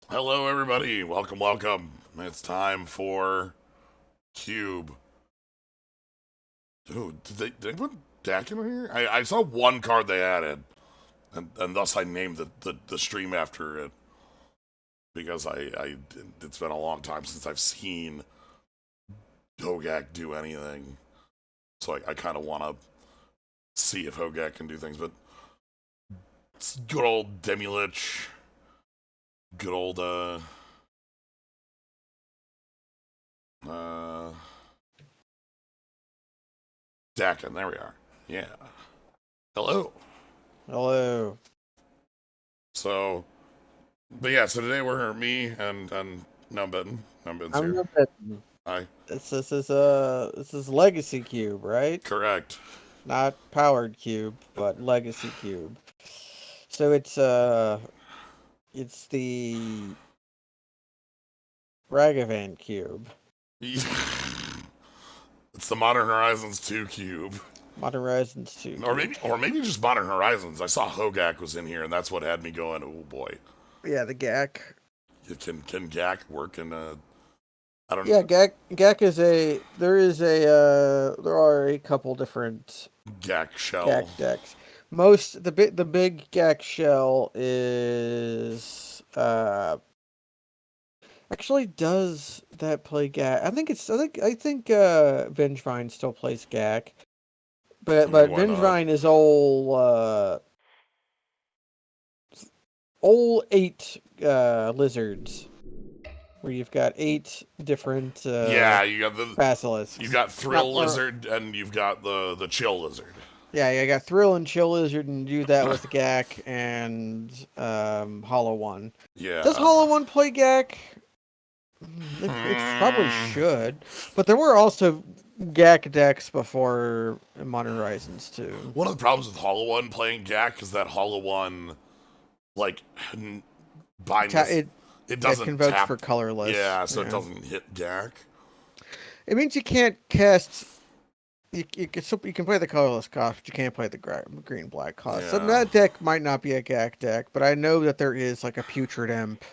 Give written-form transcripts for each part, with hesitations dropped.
Hello, everybody. Welcome, welcome. It's time for Cube. Dude, did they put Dak in here? I saw one card they added, and thus I named the stream after it because it's been a long time since I've seen Hogaak do anything. So I kind of want to see if Hogaak can do things. But it's good old Demilich, good old uh Dakin. There we are. Yeah. Hello. Hello. So, but yeah, so today we're me and Gnomebitten. Gnomebitten's I'm here. Gnomebitten. Hi. This is Legacy Cube, right? Correct. Not Powered Cube, but Legacy Cube. So it's the Ragavan Cube. It's the Modern Horizons 2 cube. Modern Horizons 2 Or cube. maybe just Modern Horizons. I saw Hogaak was in here and that's what had me going, oh boy. Yeah, the Gak. Can Gak work in a I don't Yeah, know. Gak is there are a couple different Gak shell. Gak decks. The big Gak shell is actually, does that play Gak? I think Vengevine still plays Gak, but I mean, but why not? Vengevine is all eight lizards, where you've got eight different Yeah, you've basilisks. got Not Thrill or Lizard and you've got the Chill Lizard. Yeah, you got Thrill and Chill Lizard, and do that with Gak and Hollow One. Does Yeah. Hollow One play Gak? It probably Hmm. should, but there were also GAC decks before Modern Horizons 2. One of the problems with Hollow One playing Gak is that Hollow One, like, by this, It it it doesn't convokes tap. for colorless. Yeah, so it Yeah, doesn't hit Gak. it means you can't cast. You can play the colorless cost, but you can't play the green black cost. So Yeah. that deck might not be a GAC deck, but I know that there is like a Putrid Imp,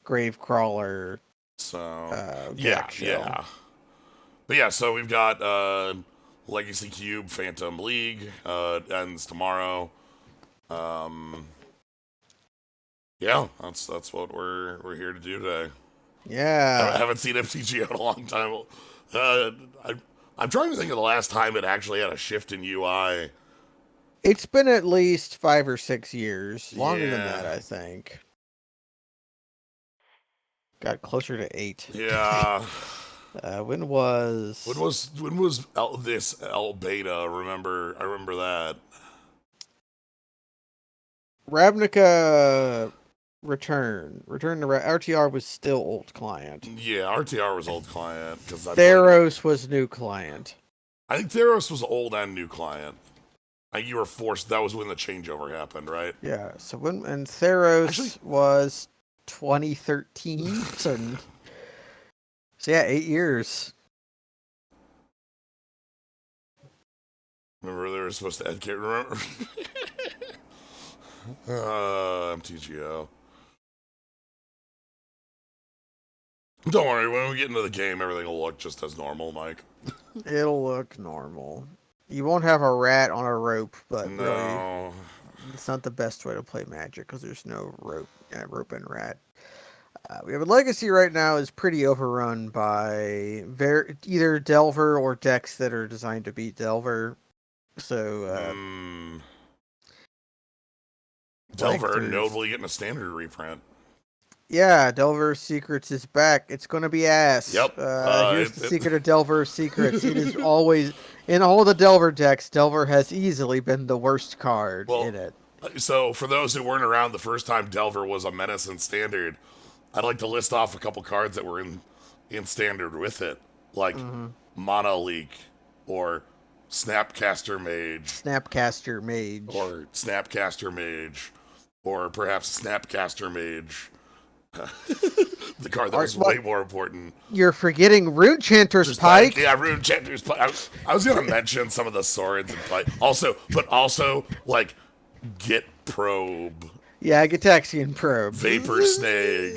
Grave Crawler, So, yeah, GAC shell. yeah. But yeah, so we've got Legacy Cube, Phantom League, ends tomorrow. Um, yeah, that's what we're here to do today. I Yeah, haven't seen FTGO in a long time. Uh, I'm trying to think of the last time it actually had a shift in UI. it's been at least 5 or 6 years, longer than Yeah, that, I think. Got closer to 8. yeah. When was When was this L beta? I remember that. Ravnica Return to RTR was still old client. Yeah, RTR was old client because I played. Theros was new client. I think Theros was old and new client. You were forced. That was when the changeover happened, right? Yeah, so when and Actually, Theros was 2013. So yeah, 8 years. remember they were supposed to educate. Remember? MTGO. Don't worry. When we get into the game, everything will look just as normal, Mike. It'll look normal. You won't have a rat on a rope, but really, No. it's not the best way to play Magic because there's no rope and rat. We have a legacy right now is pretty overrun by either Delver or decks that are designed to beat Delver. So Hmm. like Delver there's notably getting a standard reprint. yeah, Delver Secrets is back. It's gonna be ass. Yep. Here's the secret of Delver Secrets. It is always in all the Delver decks. Delver has easily been the worst card Well, in it. so for those who weren't around the first time Delver was a menace in standard, I'd like to list off a couple cards that were in standard with it, like Mm-hmm. Mana Leak or Snapcaster Mage Snapcaster Mage. or Snapcaster Mage or perhaps Snapcaster Mage. The card that was way more important. You're forgetting Rune Chanter's Just Pike. yeah, Rune Chanter's Pike. I was gonna mention some of the swords and Pike. Also, but also like Get Probe. Yeah, Gitaxian Probe. Vapor Snake.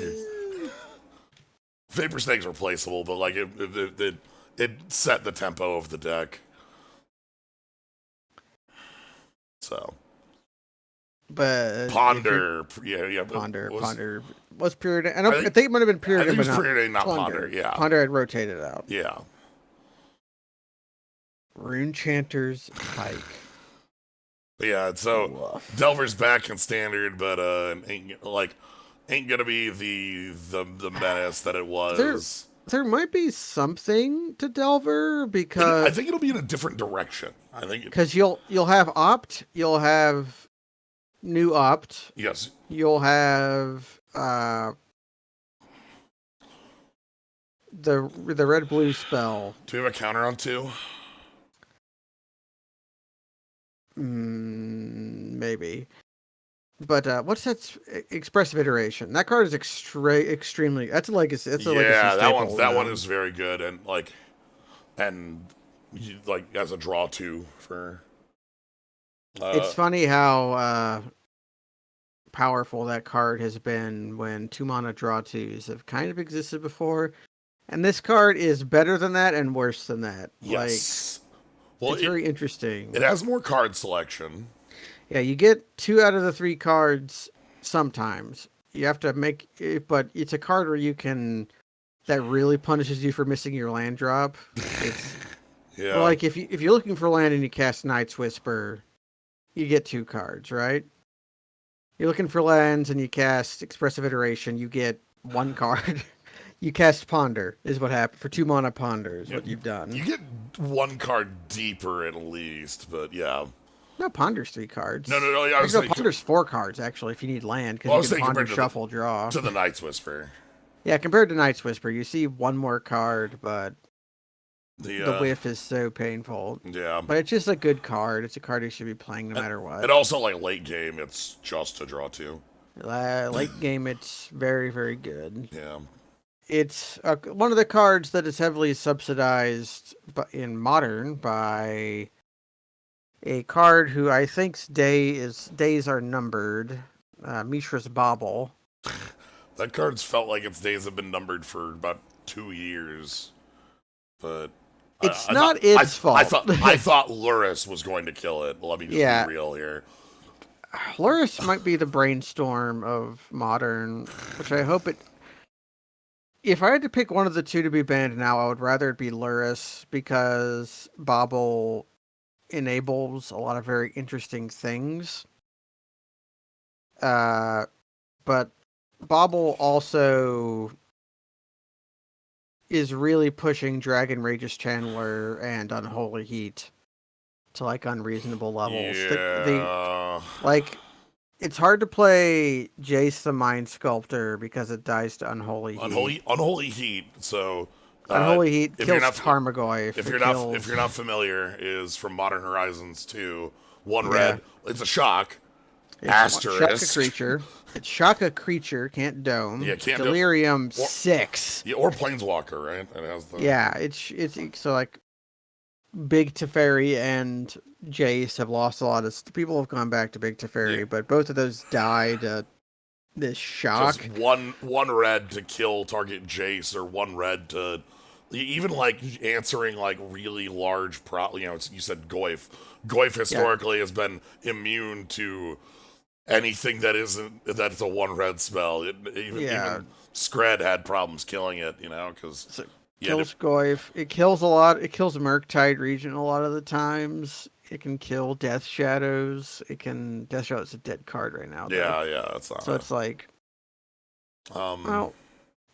Vapor Snake's replaceable, but like it set the tempo of the deck. So But if you're Ponder, yeah, Ponder was period. I I think it might have been I period, think it but was not Preordained, not Ponder. Yeah, Ponder had rotated out. yeah. Rune Chanter's Pike. But yeah, so Woof. Delver's back in standard, but ain't gonna be the menace that it was. There might be something to Delver I because think it'll be in a different direction. I think you'll have Opt, you'll have new Opt, yes, you'll have the red blue spell. do we have a counter on 2? Maybe. But what's that expressive iteration? That card is extremely. That's a legacy. That's a legacy staple, that one is very good and as a draw 2 for. It's funny how powerful that card has been when 2-mana draw 2s have kind of existed before, and this card is better than that and worse than that. Yes. It's very interesting. It has more card selection. Yeah, you get 2 out of the 3 cards sometimes. You have to make it, but it's a card where you can that really punishes you for missing your land drop. It's Yeah. like if you're looking for land and you cast Night's Whisper, you get 2 cards, right? You're looking for lands and you cast Expressive Iteration, you get 1 card. You cast Ponder is what happened for 2-mana Ponder is what you've done. You get 1 card deeper at least, but yeah. No, Ponder's 3 cards. No. Yeah, I was thinking, Ponder's 4 cards actually. If you need land, because you can Ponder, shuffle, draw. To the Night's Whisper. Yeah, compared to Night's Whisper, you see 1 more card, but the whiff is so painful. Yeah, but it's just a good card. It's a card you should be playing no matter what. And also, like late game, it's just to draw 2. Late game, it's very, very good. Yeah. It's one of the cards that is heavily subsidized in Modern by a card who I think's days are numbered, Mishra's Bauble. That card's felt like its days have been numbered for about 2 years, but it's not its fault. I thought Luris was going to kill it. Let me just be real here. Luris might be the brainstorm of Modern, which I hope it. If I had to pick one of the 2 to be banned now, I would rather it be Luris because Bauble enables a lot of very interesting things. But Bauble also is really pushing Dragon Rage's Channeler and Unholy Heat to like unreasonable levels. Yeah. It's hard to play Jace the Mind Sculptor because it dies to Unholy Heat. Unholy Heat. So Unholy Heat kills Tarmogoyf. If you're not familiar, is from Modern Horizons 2. 1 red. It's a shock. Asterisk. Shock a creature. Can't dome. Yeah, can't Delirium 6. Yeah, or Planeswalker, right? It has the. Yeah, it's so like Big Teferi and Jace have lost a lot of people have gone back to Big Teferi, but both of those died. This shock. Just one red to kill target Jace, or 1 red to even like answering like really large you said Goyf. Goyf historically has been immune to anything that's a 1 red spell. Even Skred had problems killing it, because kills Goyf. It kills a lot. It kills Murktide region a lot of the times. It can kill Death Shadows. Death Shadows is a dead card right now. Yeah, that's not. So it's like,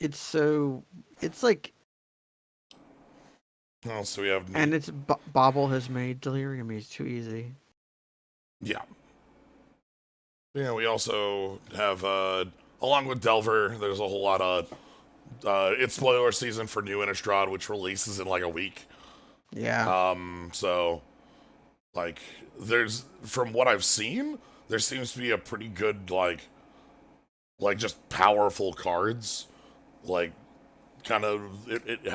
it's like. Oh, so we have. And it's Bauble has made Delirium He's too easy. Yeah. Yeah, we also have along with Delver, there's a whole lot of it's spoiler season for New Innistrad, which releases in like a week. Yeah. So like from what I've seen, there seems to be a pretty good like just powerful cards. Like kind of it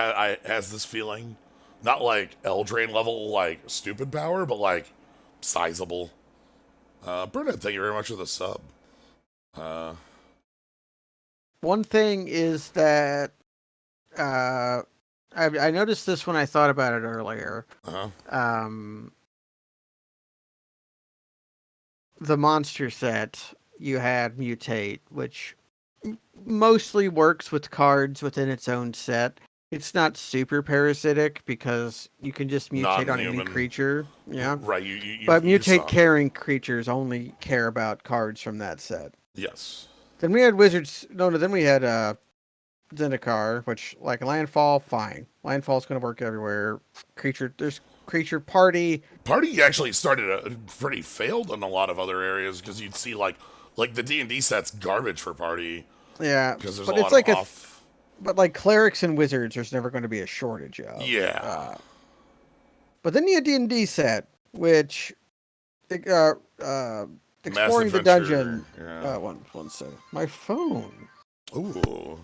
has this feeling, not like Eldraine level like stupid power, but like sizable. Bernard, thank you very much for the sub. Uh, One thing is that I noticed this when I thought about it earlier. uh-huh. The monster set, you had mutate, which mostly works with cards within its own set. It's not super parasitic because you can just mutate on any Non-human. creature. Yeah. Right, you But you mutate saw. caring creatures only care about cards from that set. Yes. Then we had wizards. No, then we had Zendikar, which like landfall, fine. Landfall's going to work everywhere. There's creature party. Party actually started pretty failed in a lot of other areas because you'd see like the D&D set's garbage for party Yeah, because there's a but it's lot of like off. but like clerics and wizards, there's never going to be a shortage of. Yeah. But then you had D&D set, which uh, uh, Mass exploring the adventure. dungeon. Yeah. One second. My phone. Ooh.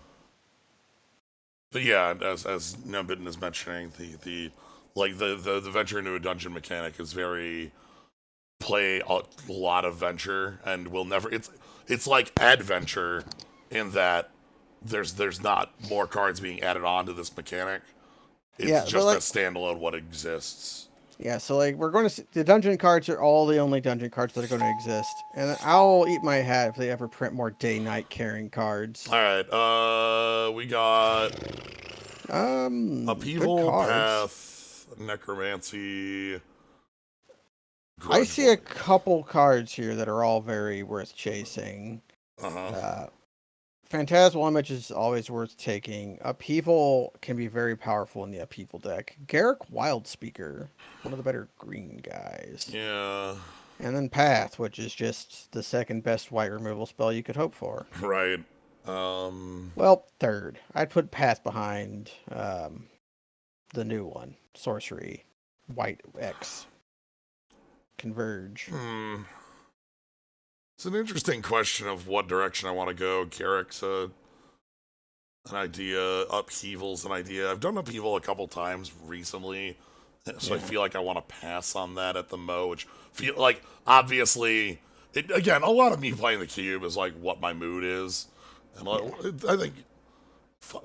But yeah, as Gnomebitten is mentioning, the venture into a dungeon mechanic is very play a lot of venture and will never it's like adventure in that there's not more cards being added on to this mechanic. It's Yeah, but just a like standalone what exists. yeah, so like we're going to see, the dungeon cards are all the only dungeon cards that are going to exist, and I'll eat my hat if they ever print more day-night carrying cards. All right, we got Good upheaval, cards. path, necromancy, I grudge. see a couple cards here that are all very worth chasing. Uh-huh. Phantasmal Image is always worth taking. Upheaval can be very powerful in the Upheaval deck. Garrick Wildspeaker, one of the better green guys. Yeah. And then Path, which is just the second best white removal spell you could hope for. Right. Well, third. I'd put Path behind the new one, Sorcery, White X, Converge. It's an interesting question of what direction I want to go. Garrick's an idea. Upheaval's an idea. I've done upheaval a couple times recently, so I feel like I want to pass on that at the mo. Which feel like obviously, again, a lot of me playing the cube is like what my mood is, and I think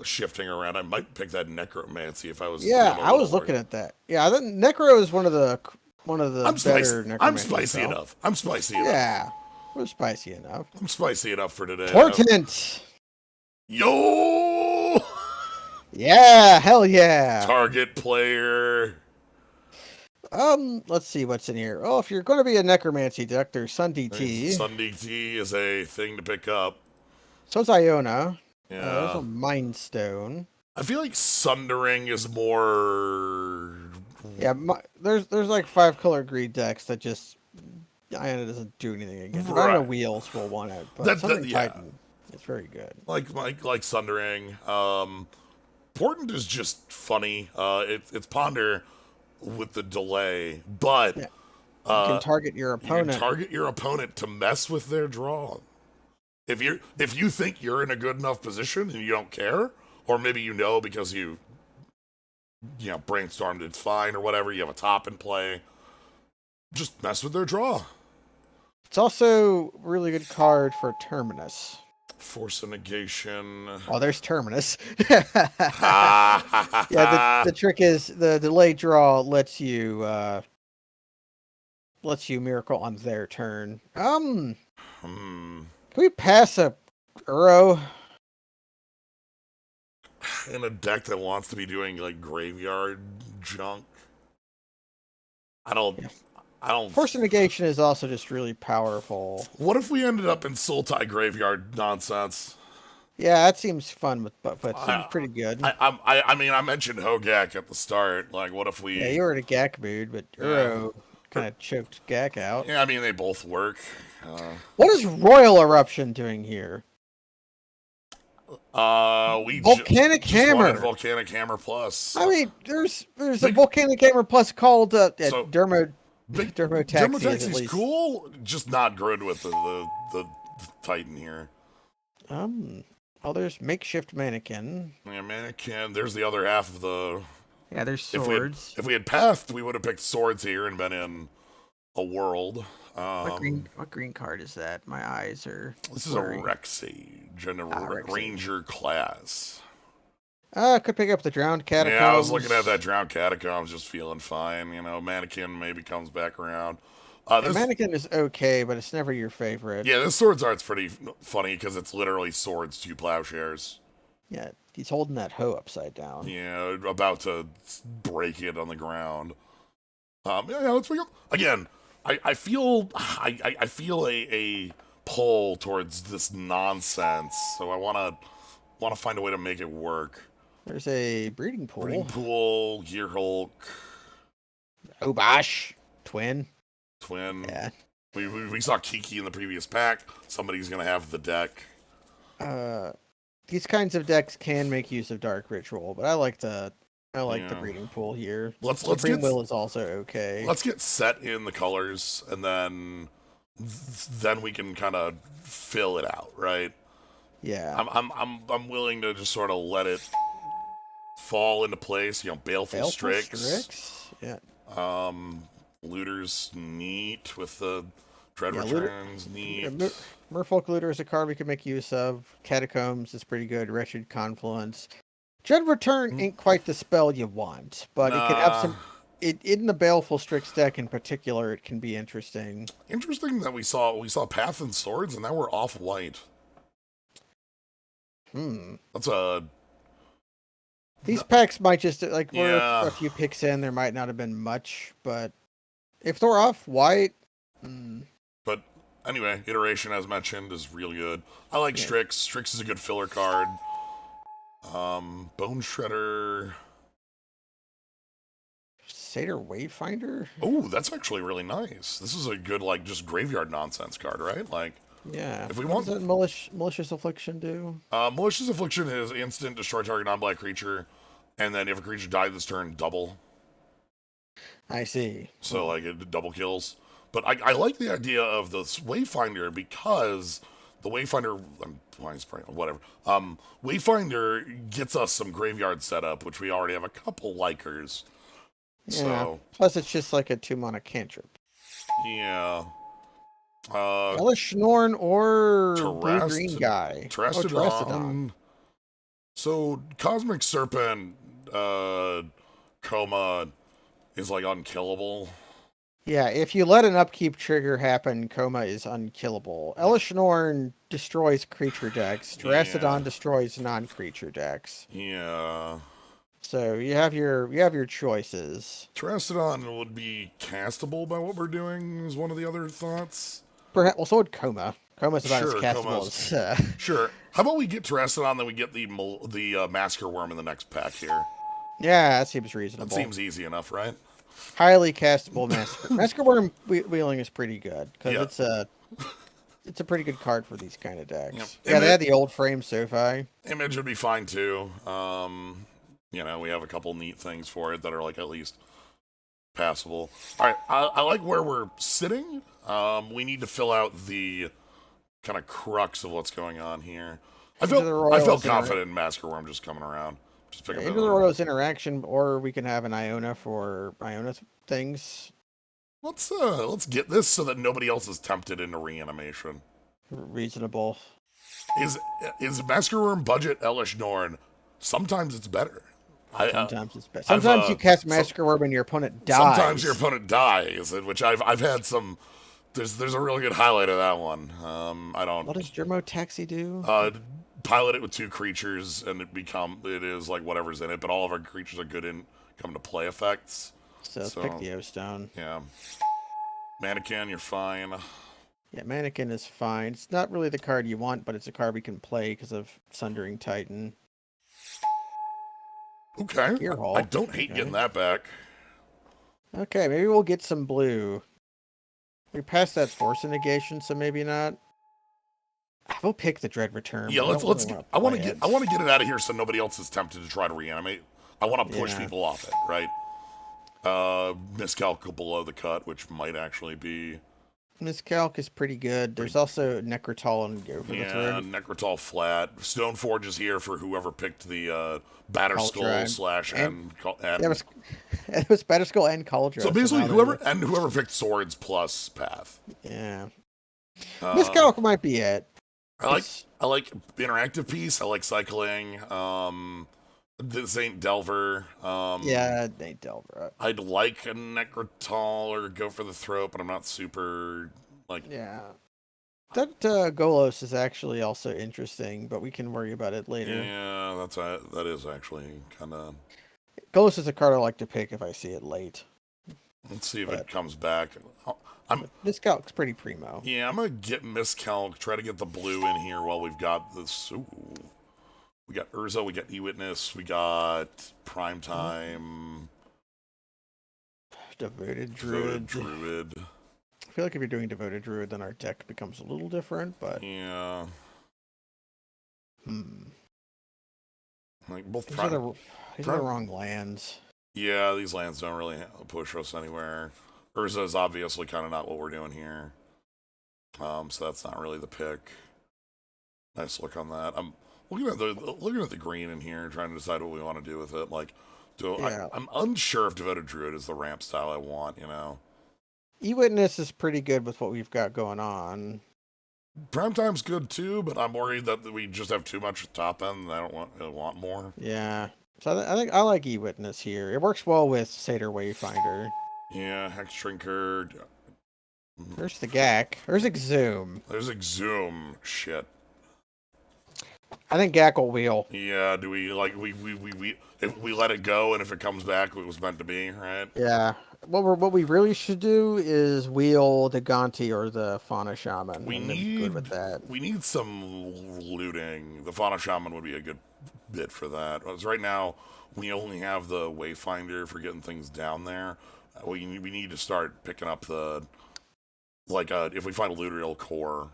shifting around, I might pick that necromancy if I was. Yeah, Feeling a I little was more. looking at that. Yeah, I think Necro is one of the I'm spicy. better I'm necromancy spicy spell. enough. I'm spicy enough. Yeah, we're spicy enough. I'm spicy enough for today. Portent. Yo! Yeah, hell yeah. Target player. Let's see what's in here. Oh, if you're going to be a necromancy deck, there's Sun DT. Sunday T is a thing to pick up. So's Iona. There's Yeah. a Mind Stone. I feel like Sundering is more. Yeah, there's like 5-color greed decks that just Iona doesn't do anything against. Right. Iona Wheels will want it, but Sundering Titan, it's very good. Like Sundering. Portent is just funny. It's Ponder with the delay, but Yeah. You can target your opponent. You can target your opponent to mess with their draw. If you think you're in a good enough position and you don't care, or maybe you know because you brainstormed it's fine or whatever, you have a top in play, just mess with their draw. It's also a really good card for Terminus. Force a negation. Oh, there's Terminus. Yeah, the trick is the delayed draw lets you miracle on their turn. Can we pass a Uro? In a deck that wants to be doing like graveyard junk. I don't. Force negation is also just really powerful. What if we ended up in Sultai graveyard nonsense? Yeah, that seems fun, but it seems pretty good. I mean, I mentioned Hogaak at the start. Like, what if we? Yeah, you were in a Gak mood, but Uro kind of choked Gak out. Yeah, I mean, they both work. What is Royal Eruption doing here? We Volcanic Hammer. Wanted Volcanic Hammer Plus. I mean, there's a Volcanic Hammer Plus called Dermotaxi. Dermotaxi's cool, just not good with the Titan here. Oh, there's Makeshift Mannequin. Yeah, Mannequin. There's the other half of the. Yeah, there's Swords. If we had pathed, we would have picked Swords here and been in a world. What green card is that? My eyes are This is a blurry. Rexage and a Rexage. Ranger class. Could pick up the Drowned Catacombs. Yeah, I was looking at that Drowned Catacombs, just feeling fine. Mannequin maybe comes back around. Mannequin is okay, but it's never your favorite. Yeah, this Swords Art's pretty funny because it's literally swords to plowshares. Yeah, he's holding that hoe upside down. Yeah, about to break it on the ground. Let's pick up again. I feel a pull towards this nonsense, so I wanna find a way to make it work. There's a breeding pool. Gear Hulk. Obosh. Twin. Yeah. We saw Kiki in the previous pack. Somebody's gonna have the deck. These kinds of decks can make use of Dark Ritual, but I like the breeding pool here. Supreme Will is also okay. Let's get set in the colors, and then we can kind of fill it out, right? Yeah. I'm willing to just sort of let it fall into place. Baleful Strix. Yeah. Looter's neat with the Dread Returns. Neat. Merfolk Looter is a card we can make use of. Catacombs is pretty good. Wretched Confluence. Dread Return ain't quite the spell you want, but it can have some. In the Baleful Strix deck in particular, it can be interesting. Interesting that we saw Path and Swords, and now we're off white. That's a. These packs might just we're a few picks in. There might not have been much, but if they're off white. But anyway, Iteration, as mentioned, is really good. I like Strix. Strix is a good filler card. Bone Shredder. Satyr Wayfinder? Oh, that's actually really nice. This is a good, just graveyard nonsense card, right? Yeah. If we what want... does that Malicious Affliction do? Malicious Affliction is instant, destroy target non-black creature, and then if a creature died this turn, double. I see. So, it double kills. But I like the idea of this Wayfinder because the Wayfinder, whatever. Wayfinder gets us some graveyard setup, which we already have a couple likers. Yeah. So, plus, it's just like a 2-mana cantrip. Yeah. Elish Norn or blue-green guy. Terastodon. So, Cosmic Serpent, Coma is unkillable. Yeah, if you let an upkeep trigger happen, Coma is unkillable. Elish Norn destroys creature decks. Terastodon destroys non-creature decks. Yeah. So you have your choices. Terastodon would be castable by what we're doing is one of the other thoughts. Perhaps, well, so would Coma. Coma's about as castable as... Sure. How about we get Terastodon, then we get the Masker Worm in the next pack here? Yeah, that seems reasonable. That seems easy enough, right? Highly castable Masker. Masker Worm wheeling is pretty good, because it's a pretty good card for these kind of decks. Yep. Yeah, they had the old frame SoFi. Image would be fine, too. We have a couple neat things for it that are, at least passable. All right, I like where we're sitting. We need to fill out the kind of crux of what's going on here. I felt confident in Masker Worm just coming around. Just pick up Into the Royals interaction, or we can have an Iona for Iona things. Let's get this so that nobody else is tempted into reanimation. Reasonable. Is Masker Worm budget Elish Norn? Sometimes it's better. Sometimes it's better. Sometimes you cast Masker Worm and your opponent dies. Sometimes your opponent dies, which I've had some. There's a really good highlight of that one. What does Germo Taxi do? Pilot it with 2 creatures, and it is whatever's in it, but all of our creatures are good in come to play effects. So let's pick the O-Stone. Yeah. Mannequin, you're fine. Yeah, Mannequin is fine. It's not really the card you want, but it's a card we can play because of Sundering Titan. Okay. I don't hate getting that back. Okay, maybe we'll get some blue. We passed that Force Negation, so maybe not. We'll pick the Dread Return. Yeah, let's get. I want to get it out of here so nobody else is tempted to try to reanimate. I want to push people off it, right? Miscalculate below the cut, which might actually be Miscalc is pretty good. There's also Necrotol and Go for the Yeah, Throat. Necrotol flat. Stoneforge is here for whoever picked the Batterskull Cauldron. slash And yeah, and it was Batterskull and so Cauldron. So basically now they're whoever picked swords plus path. yeah. Uh, Miscalc might be it. I like It's, I like interactive piece. I like cycling. This ain't Delver. yeah, they Delver. I'd like a Necrotol or go for the throat, but I'm not super like. Yeah. That Golos is actually also interesting, but we can worry about it later. Yeah, that is actually kind of. Golos is a card I like to pick if I see it late. Let's see if But, it comes back. I'm but Miscalc's pretty primo. Yeah, I'm gonna get Miscalc, try to get the blue in here while we've got this. Ooh. We got Urza, we got E-Witness, we got Primetime, Devoted Devoted Druid. Druid. I feel like if you're doing Devoted Druid, then our deck becomes a little different, but Yeah. Like both these are the wrong lands. Yeah, these lands don't really push us anywhere. Urza is obviously kind of not what we're doing here. So that's not really the pick. Nice look on that. I'm looking at the green in here, trying to decide what we want to do with it. Like, I'm unsure if Devoted Druid is the ramp style I want. E-Witness is pretty good with what we've got going on. Primetime's good too, but I'm worried that we just have too much top end and I don't want more. Yeah. So I think I like E-Witness here. It works well with Satyr Wayfinder. Yeah, Hex Trinker. There's the Gak. There's Exhume. There's Exhume. Shit. I think Gak will wheel. Yeah, do we if we let it go and if it comes back it was meant to be, right? Yeah. What we really should do is wheel the Gonti or the Fauna Shaman. We need some looting. The Fauna Shaman would be a good bit for that. Because right now we only have the Wayfinder for getting things down there. We need to start picking up the if we find a Luterial Core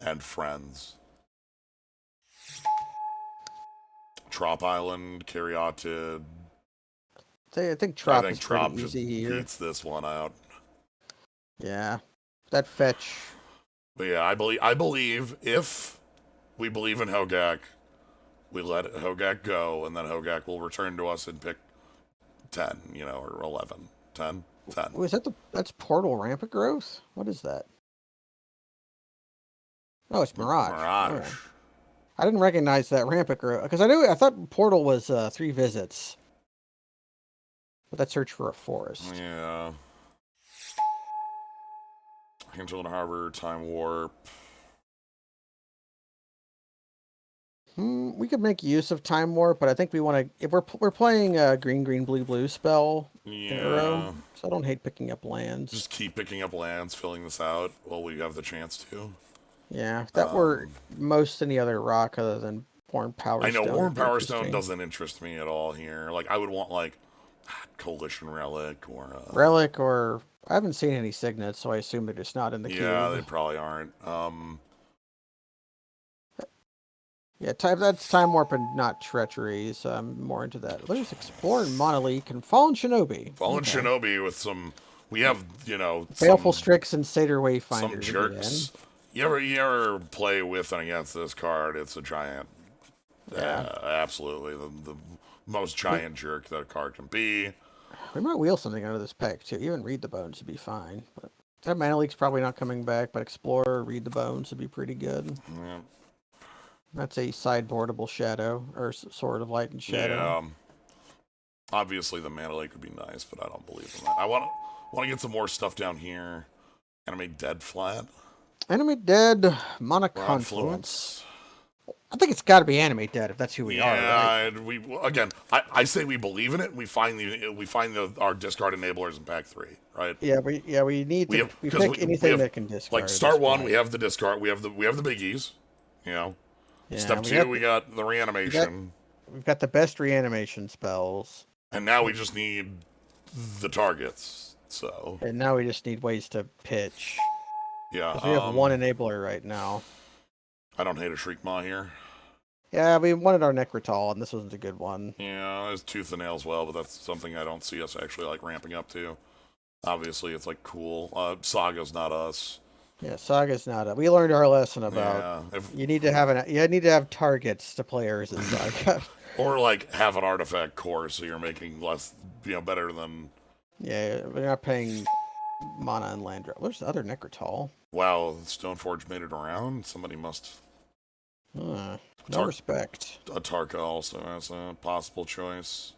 and friends. Trop Island, Caryatid. I think Trop is pretty easy here. Beats this one out. Yeah, that fetch. But yeah, I believe if we believe in Hogaak, we let Hogaak go, and then Hogaak will return to us and pick 10, or 11. 10? 10. Oh, that's Portal Rampant Growth? What is that? Oh, it's Mirage. Mirage. Right. I didn't recognize that Rampant Growth because I thought Portal was 3 visits. But that's Search for a Forest. Yeah. Hinterland Harbor, Time Warp. We could make use of Time Warp, but I think we want to. If we're playing a green blue blue spell in a row, so I don't hate picking up lands. Just keep picking up lands, filling this out while we have the chance to. Yeah, if that were most any other rock other than Worn Power Stone. I know Worn Power Stone doesn't interest me at all here. Like I would want Coalition Relic or I haven't seen any signets, so I assume they're just not in the queue. Yeah, they probably aren't. Yeah, that's Time Warp and not Treachery, so I'm more into that. There's Explorer and Monolith and Fallen Shinobi. Shinobi with some. We have Baleful Strix and Satyr Wayfinder. Some jerks. You ever play with and against this card? It's a giant. Yeah, absolutely the most giant jerk that a card can be. We might wheel something out of this pack too. Even Read the Bones would be fine. But that Mana Leak's probably not coming back, but Explorer, Read the Bones would be pretty good. Yeah. That's a sideboardable shadow, or Sword of Light and Shadow. Yeah. Obviously, the Mana Lake would be nice, but I don't believe in that. I want to get some more stuff down here. Animate Dead flat. Animate Dead, Mana Confluence. I think it's got to be Animate Dead if that's who we are. Right? I say we believe in it. We find our discard enablers in pack 3, right? Yeah, we need to pick anything that can discard. Like start 1, we have the discard. We have the biggies. Yeah, Step 2, we got the reanimation. We've got the best reanimation spells. And now we just need the targets. So. And now we just need ways to pitch. Yeah. We have one enabler right now. I don't hate a Shriekmaw here. Yeah, we wanted our Necrotol, and this wasn't a good one. Yeah, there's Tooth and Nail as well, but that's something I don't see us actually ramping up to. Obviously, it's like cool. Saga's not us. Yeah, Saga's not a. We learned our lesson about Yeah, you need to have targets to play Urza Saga. or like have an artifact core, so you're making less, better than. Yeah, we're not paying mana and land drop. Where's the other Necrotal? Wow, Stoneforge made it around. Somebody must. No Tar- respect. Tarka also has a possible choice.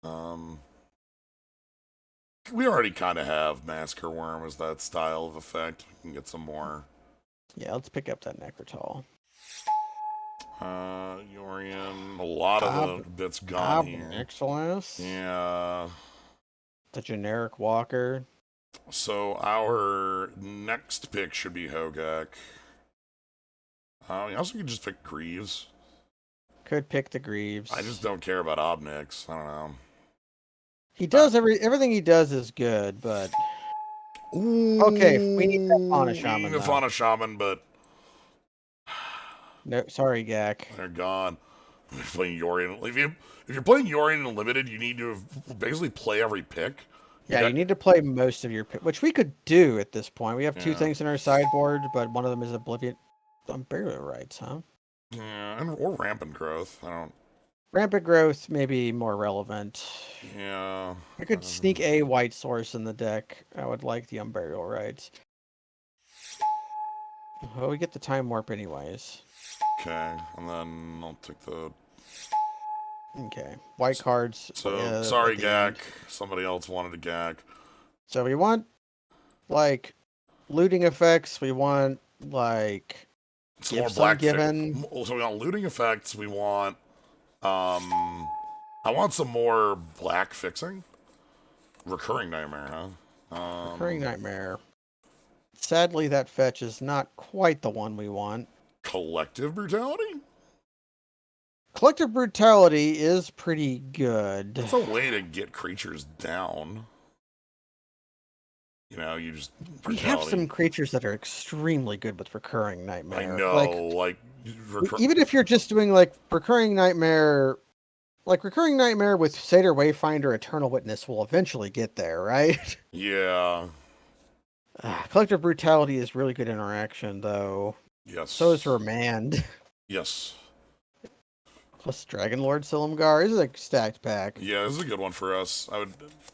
Um, we already kind of have Massacre Worm as that style of effect. We can get some more. Yeah, let's pick up that Necrotal. Yorian, a lot of the bits gone here. Excellence. Yeah. The generic Walker. So our next pick should be Hogaak. We also could just pick Greaves. Could pick the Greaves. I just don't care about Obnix. I don't know. He does everything he does is good, but okay, we need that Fauna Shaman. We need a Fauna Shaman, but no, sorry, Gak. they're gone. If you're playing Yorian, if you're playing Yorian Unlimited, you need to basically play every pick. Yeah, you need to play most of your pick, which we could do at this point. We have two things in our sideboard, but one of them is Oblivion. Burial Rites, huh? Yeah, or Rampant Growth. I don't. Rampant Growth may be more relevant. Yeah. I could sneak a white source in the deck. I would like the Unburial Rites. Well, we get the Time Warp anyways. Okay, and then I'll take the. Okay, white cards. So sorry, Gak. Somebody else wanted a Gak. So we want like looting effects. We want like some more black. So we want looting effects. We want. I want some more black fixing. Recurring Nightmare, huh? Recurring Nightmare. Sadly, that fetch is not quite the one we want. Collective Brutality? Collective Brutality is pretty good. It's a way to get creatures down. You know, you just... We have some creatures that are extremely good with Recurring Nightmare. I know, even if you're just doing, like, Recurring Nightmare... Like, Recurring Nightmare with Satyr Wayfinder Eternal Witness will eventually get there, right? Yeah. Collective Brutality is really good interaction, though. Yes. So is Remand. Yes. Plus Dragonlord Silumgar. This is a stacked pack. Yeah, this is a good one for us.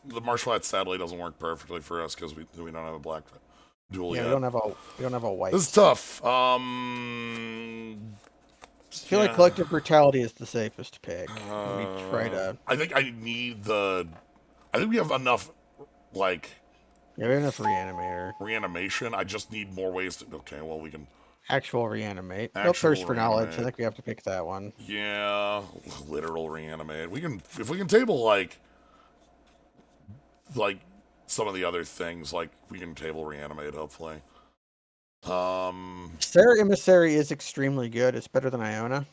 The Marshflat sadly doesn't work perfectly for us because we don't have a black duel yet. We don't have a white. This is tough. I feel like Collective Brutality is the safest pick. We try to. I think we have enough, like. Yeah, we have enough Reanimator. Reanimation. I just need more ways to. Okay, well we can. Actual Reanimate. No Thirst for Knowledge. I think we have to pick that one. Yeah, literal Reanimate. We can if we can table like some of the other things. Like we can table Reanimate. Hopefully. Sarah Emissary is extremely good. It's better than Iona.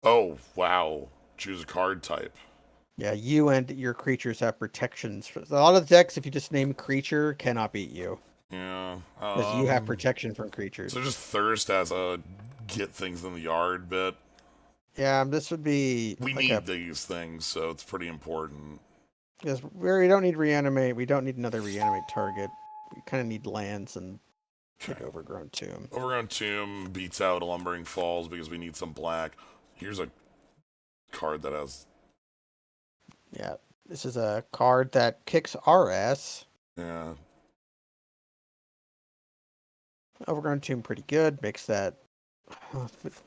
Oh, wow. Choose a card type. Yeah, you and your creatures have protections. A lot of the decks, if you just name creature, cannot beat you. Yeah. Because you have protection from creatures. So just Thirst as a get things in the yard bit. Yeah, this would be... We need these things, so it's pretty important. Because we don't need Reanimate. We don't need another Reanimate target. We kind of need lands and pick Overgrown Tomb. Overgrown Tomb beats out Lumbering Falls because we need some black. Here's a card that has... Yeah, this is a card that kicks RS. Yeah. Overgrown Tomb pretty good. Makes that...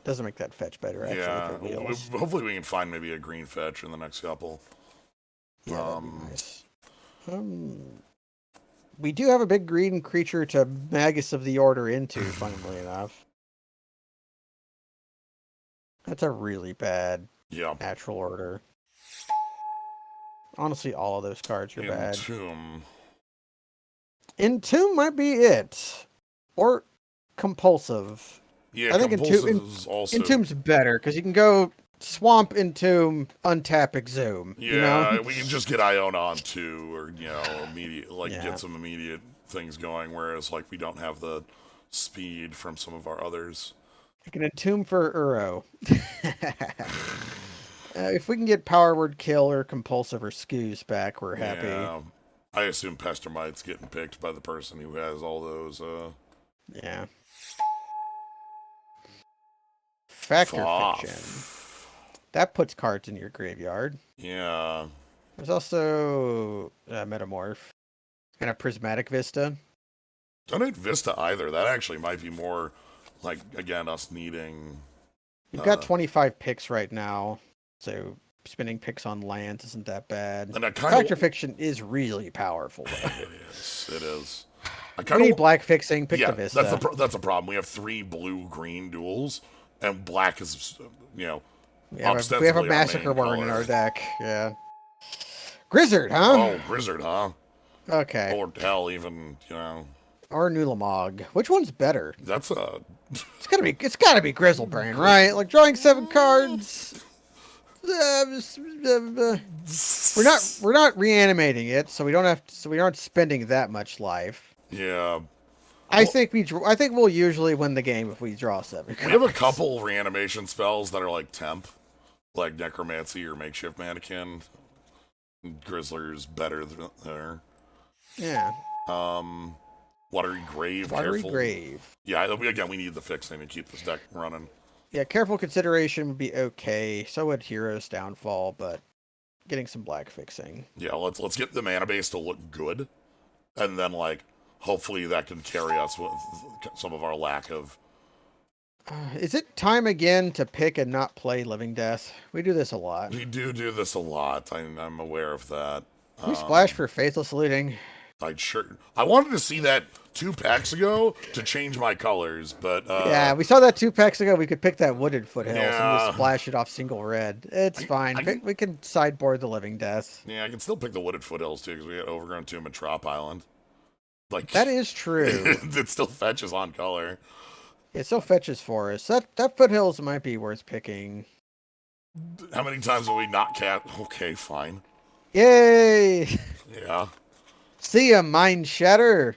doesn't make that fetch better, actually. Yeah, hopefully we can find maybe a green fetch in the next couple. Yeah, that'd be nice. We do have a big green creature to Magus of the Order into, funnily enough. That's a really bad natural order. Honestly, all of those cards are bad. Entomb might be it. Or Compulsive. Yeah, I think Entomb's better, because you can go Swamp, Entomb, untap, Exhume. Yeah, we can just get Iona on 2, or, immediate, get some immediate things going, whereas, we don't have the speed from some of our others. You can Entomb for Uro. If we can get Power Word Kill or Compulsive or Scoos back, we're happy. Yeah. I assume Pestermite's getting picked by the person who has all those, Yeah. Factor Fiction. Fuff. That puts cards in your graveyard. Yeah. There's also Metamorph and a Prismatic Vista. Don't need Vista either. That actually might be more like, again, us needing. You've got 25 picks right now, so spending picks on lands isn't that bad. And I kind Factor Fiction is really powerful, though. It is. It is. I We kind need of black fixing, pick yeah. the Vista. That's a problem. We have 3 blue-green duels, and black is We have ostensibly a our Massacre main Warren in color. our deck. Yeah. Grizzard, huh? Oh, Grizzard, huh? Okay. Or hell, even Or Nulamog. Which one's better? that's a It's gotta be Grizzlebrain, right? Like drawing 7 cards. We're not reanimating it, so we aren't spending that much life. yeah. I think we'll usually win the game if we draw 7 cards. We have a couple reanimation spells that are like temp, like Necromancy or Makeshift Mannequin. Grizzler's better than there. Yeah. Watery Grave. Watery Careful. Grave. Yeah, we need the fixing to keep this deck running. Yeah, Careful Consideration would be okay. So would Hero's Downfall, but getting some black fixing. Yeah, let's get the mana base to look good, and then hopefully that can carry us with some of our lack of. Is it time again to pick and not play Living Death? We do this a lot. We do this a lot. I'm aware of that. We splash for Faithless Looting. I wanted to see that 2 packs ago to change my colors, but yeah, we saw that 2 packs ago. We could pick that Wooded Foothills and Yeah. just splash it off single red. It's fine. We can sideboard the Living Death. yeah, I can still pick the Wooded Foothills too because we had Overgrown Tomb and Trop Island. That is true. It still fetches on color. It still fetches for us. That Foothills might be worth picking. How many times have we not cat? Okay, fine. Yay! Yeah. See ya, Mind Shatter.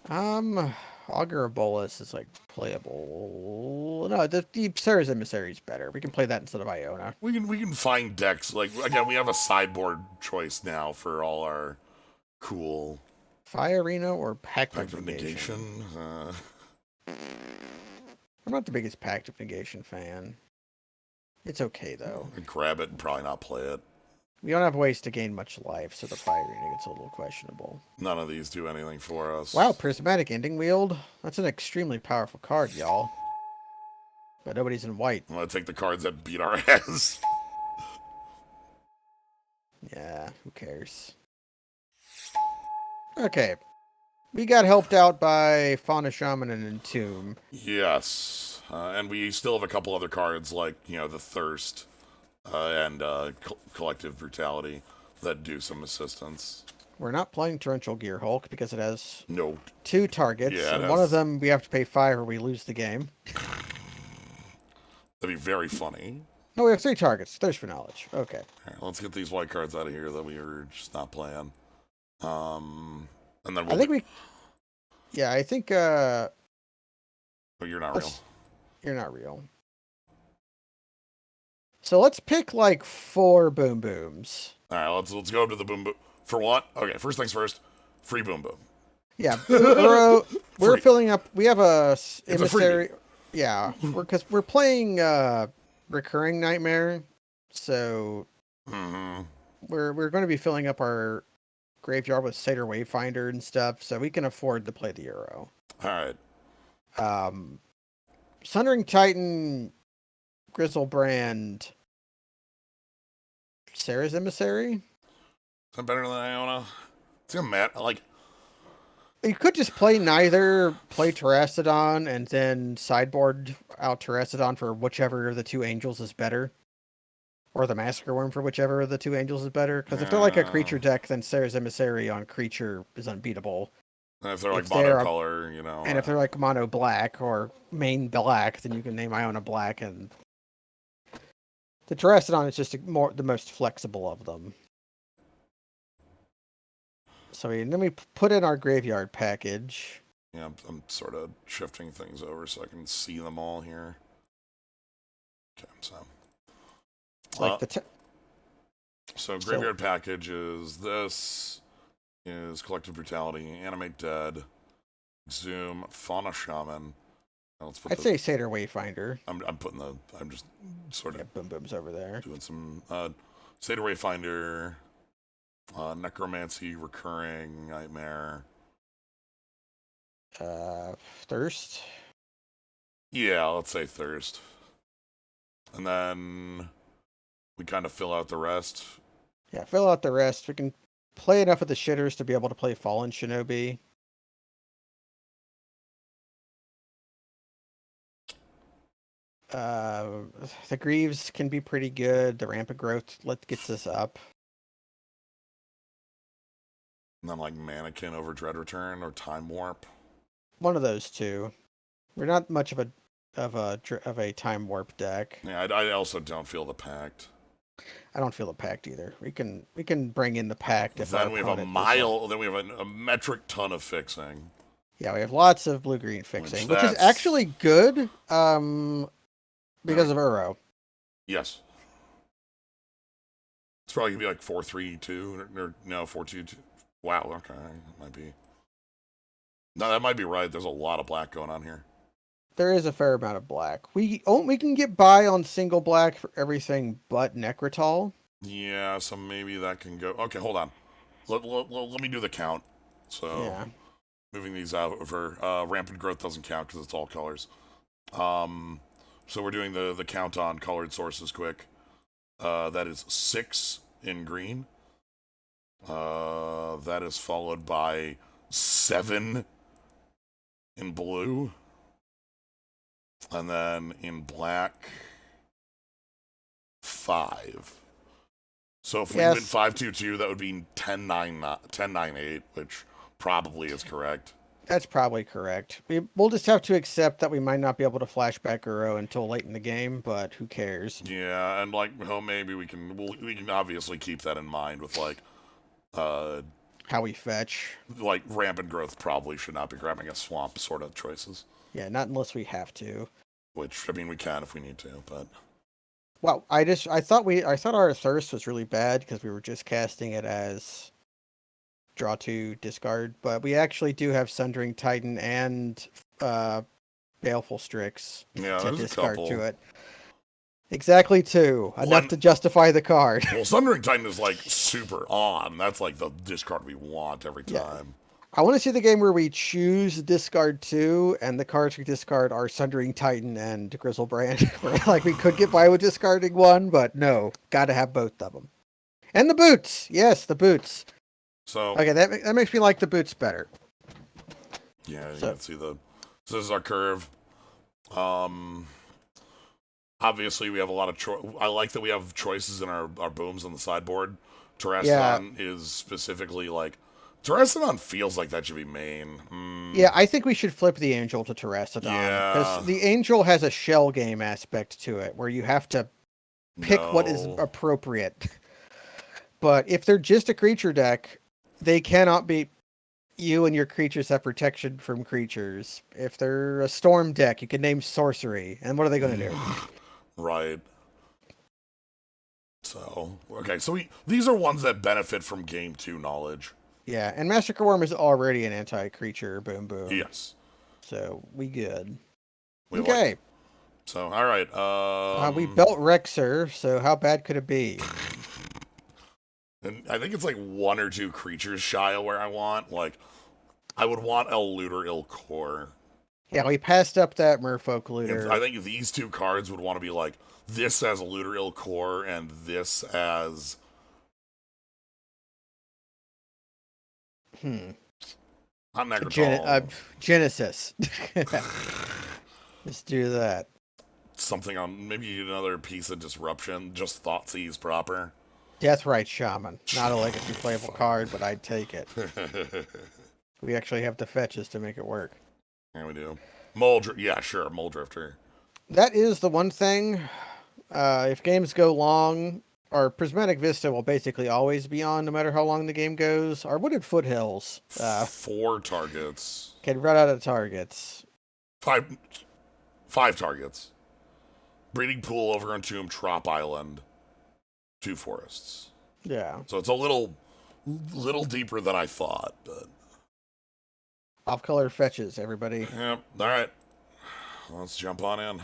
Augur Bolus is playable. No, the Sarah's Emissary is better. We can play that instead of Iona. We can find decks again. We have a sideboard choice now for all our cool Fire Arena or Pact of active Negation. negation. I'm not the biggest Pact of Negation fan. It's okay though. Grab it and probably not play it. We don't have ways to gain much life, so the Fire Arena gets a little questionable. None of these do anything for us. Wow, Prismatic Ending Wield. That's an extremely powerful card, y'all. But nobody's in white. I'm gonna take the cards that beat our ass. Yeah, who cares? Okay. We got helped out by Fauna Shaman and Entomb. Yes, and we still have a couple other cards like the Thirst and Collective Brutality that do some assistance. We're not playing Torrential Gear Hulk because it has No. 2 targets. Yeah, and one of them we have to pay 5 or we lose the game. That'd be very funny. No, we have 3 targets. Thirst for Knowledge. Okay. All right, let's get these white cards out of here that we were just not playing. And then I think I think oh, you're not real. You're not real. So let's pick 4 Boom Booms. All right, let's go to the Boom Boom. For what? Okay, first things first. Free Boom Boom. Yeah, we're filling up. We have a emissary. Yeah, because we're playing Recurring Nightmare, so we're going to be filling up our graveyard with Satyr Wayfinder and stuff, so we can afford to play the Euro. All right. Sundering Titan, Grizzlebrand, Sarah's Emissary. Is that better than Iona? It's gonna matter. You could just play neither, play Terrastodon, and then sideboard out Terrastodon for whichever of the 2 angels is better. Or the Massacre Worm for whichever of the 2 angels is better. Because if they're a creature deck, then Sarah's Emissary on creature is unbeatable. And if they're monocolor, And if they're mono black or main black, then you can name Iona black. And the Terrastodon is just the most flexible of them. So then we put in our graveyard package. Yeah, I'm sort of shifting things over so I can see them all here. Okay, so Like so so graveyard package is this is collective brutality, animate dead, exhume, fauna shaman. Now let's put I'd say Satyr Wayfinder. I'm putting the I'm just sort of Boom Boom's over there. doing some Satyr Wayfinder, necromancy, recurring nightmare. Thirst. Yeah, let's say thirst, and then we kind of fill out the rest. Yeah, fill out the rest. We can play enough of the shitters to be able to play Fallen Shinobi. The Greaves can be pretty good. The Rampant Growth gets us up. And then like mannequin over dread return or time warp. One of those two. We're not much of a time warp deck. Yeah, I also don't feel the pact. I don't feel the pact either. We can bring in the pact if then we have then we have a metric ton of fixing. Yeah, we have lots of blue-green fixing, which is actually good because of Uro. Yes. It's probably going to be like 4-3-2, or no, 4-2-2. Wow, okay, might be. No, that might be right. There's a lot of black going on here. There is a fair amount of black. We can get by on single black for everything but Necrotal. Yeah, so maybe that can go. Okay, hold on. Let me do the count. So, yeah. Moving these out over. Rampant growth doesn't count because it's all colors. So we're doing the count on colored sources quick. That is 6 in green. That is followed by 7 in blue. And then in black, 5. So if we went 5-2-2, that would be 10-9-8, which probably is correct. That's probably correct. We'll just have to accept that we might not be able to flashback Uro until late in the game, but who cares? Yeah, and like, well, maybe we can obviously keep that in mind with like, how we fetch. Like rampant growth probably should not be grabbing a swamp sort of choices. Yeah, not unless we have to. Which I mean, we can if we need to, but. Well, I thought our thirst was really bad because we were just casting it as draw 2, discard, but we actually do have Sundering Titan and Baleful Strix to discard to it. Exactly 2. Enough to justify the card. Well, Sundering Titan is like super on. That's like the discard we want every time. Yeah. I want to see the game where we choose discard 2, and the cards we discard are Sundering Titan and Grizzlebrand. Where like we could get by with discarding one, but no, got to have both of them. And the boots, yes, the boots. So okay, that makes me like the boots better. Yeah, you can see so this is our curve. Obviously, we have a lot of I like that we have choices in our booms on the sideboard. Terrastodon is specifically like. Terrastodon feels like that should be main. Yeah, I think we should flip the Angel to Terrastodon. Because the Angel has a shell game aspect to it, where you have to pick what is appropriate. But if they're just a creature deck, they cannot be... You and your creatures have protection from creatures. If they're a storm deck, you can name sorcery. And what are they going to do? Right. So, okay, so these are ones that benefit from game 2 knowledge. Yeah, and Massacre Worm is already an anti-creature boom boom. Yes. So, we good. Okay. So, all right. We built Rexer, so how bad could it be? And I think it's like 1 or 2 creatures shy of where I want. Like, I would want a Looter Il Core. Yeah, we passed up that Merfolk Looter. I think these 2 cards would want to be like, this as Looter Il Core and this as... Not Necrotal. Genesis. Let's do that. Something on maybe another piece of disruption. Just Thoughtseize proper. Deathrite Shaman. Not a legacy playable card, but I'd take it. We actually have the fetches to make it work. Yeah, we do. Yeah, sure. Moldrifter. That is the one thing. If games go long, our Prismatic Vista will basically always be on no matter how long the game goes. Our Wooded Foothills. 4 targets. Can run out of targets. 5 targets. Breeding Pool, Overgrown Tomb, Trop Island, 2 forests. Yeah. So it's a little deeper than I thought, but... Off-color fetches, everybody. Yep, alright. Let's jump on in.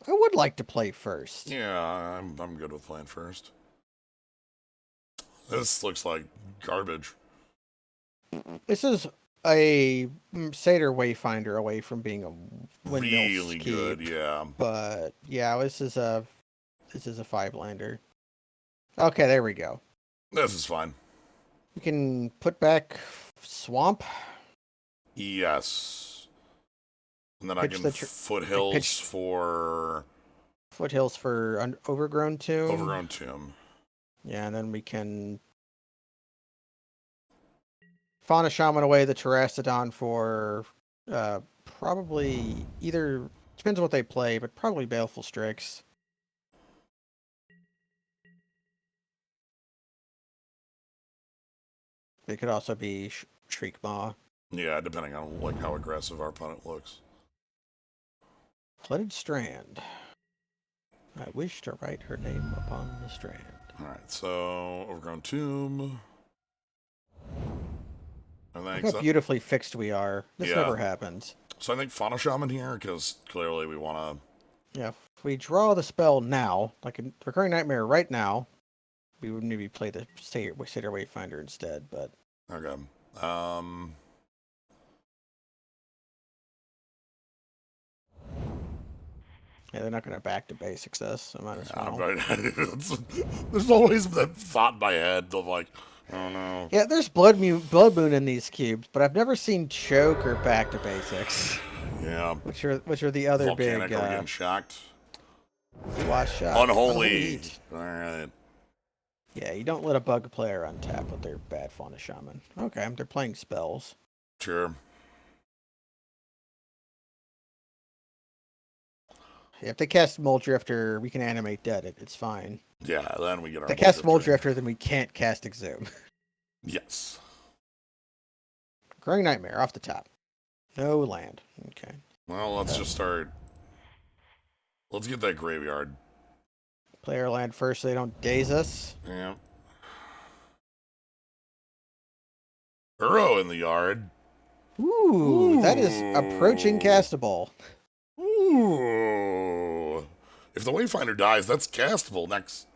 I would like to play first. Yeah, I'm good with playing first. This looks like garbage. This is a Seder Wayfinder away from being a windmill Really skeep, good, yeah. But yeah, this is a 5-lander. Okay, there we go. This is fine. We can put back Swamp. Yes. And then I Pitch can Foothills for... Foothills for Overgrown Tomb. Overgrown Tomb. Yeah, and then we can Fauna Shaman away the Terastodon for probably either, depends on what they play, but probably Baleful Strix. It could also be Shriek Maw. Yeah, depending on like how aggressive our opponent looks. Flooded Strand. I wish to write her name upon the strand. Alright, so Overgrown Tomb. Look how beautifully fixed we are. This never happens. So I think Fauna Shaman here, because clearly we want to... Yeah, if we draw the spell now, like a Recurring Nightmare right now, we would maybe play the Seder Wayfinder instead, but... Okay. Yeah, they're not going to back to basics this, so might as well. There's always that thought in my head of like, oh no. Yeah, there's Blood Moon in these cubes, but I've never seen Choke or back to basics. Yeah. Which are the other Volcanic big... or getting shocked. Unholy. Alright. Yeah, you don't let a bug player untap with their bad Fauna Shaman. Okay, they're playing spells. Sure. If they cast Muldrifter, we can animate Dead. It's fine. Yeah, then we get our... If they cast Muldrifter, then we can't cast Exhume. Yes. Recurring Nightmare, off the top. No land. Okay. Well, let's just start... Let's get that graveyard. Player land first so they don't daze us. Yeah. Uro in the yard. Ooh, that is approaching castable. Ooh. If the Wayfinder dies, that's castable next.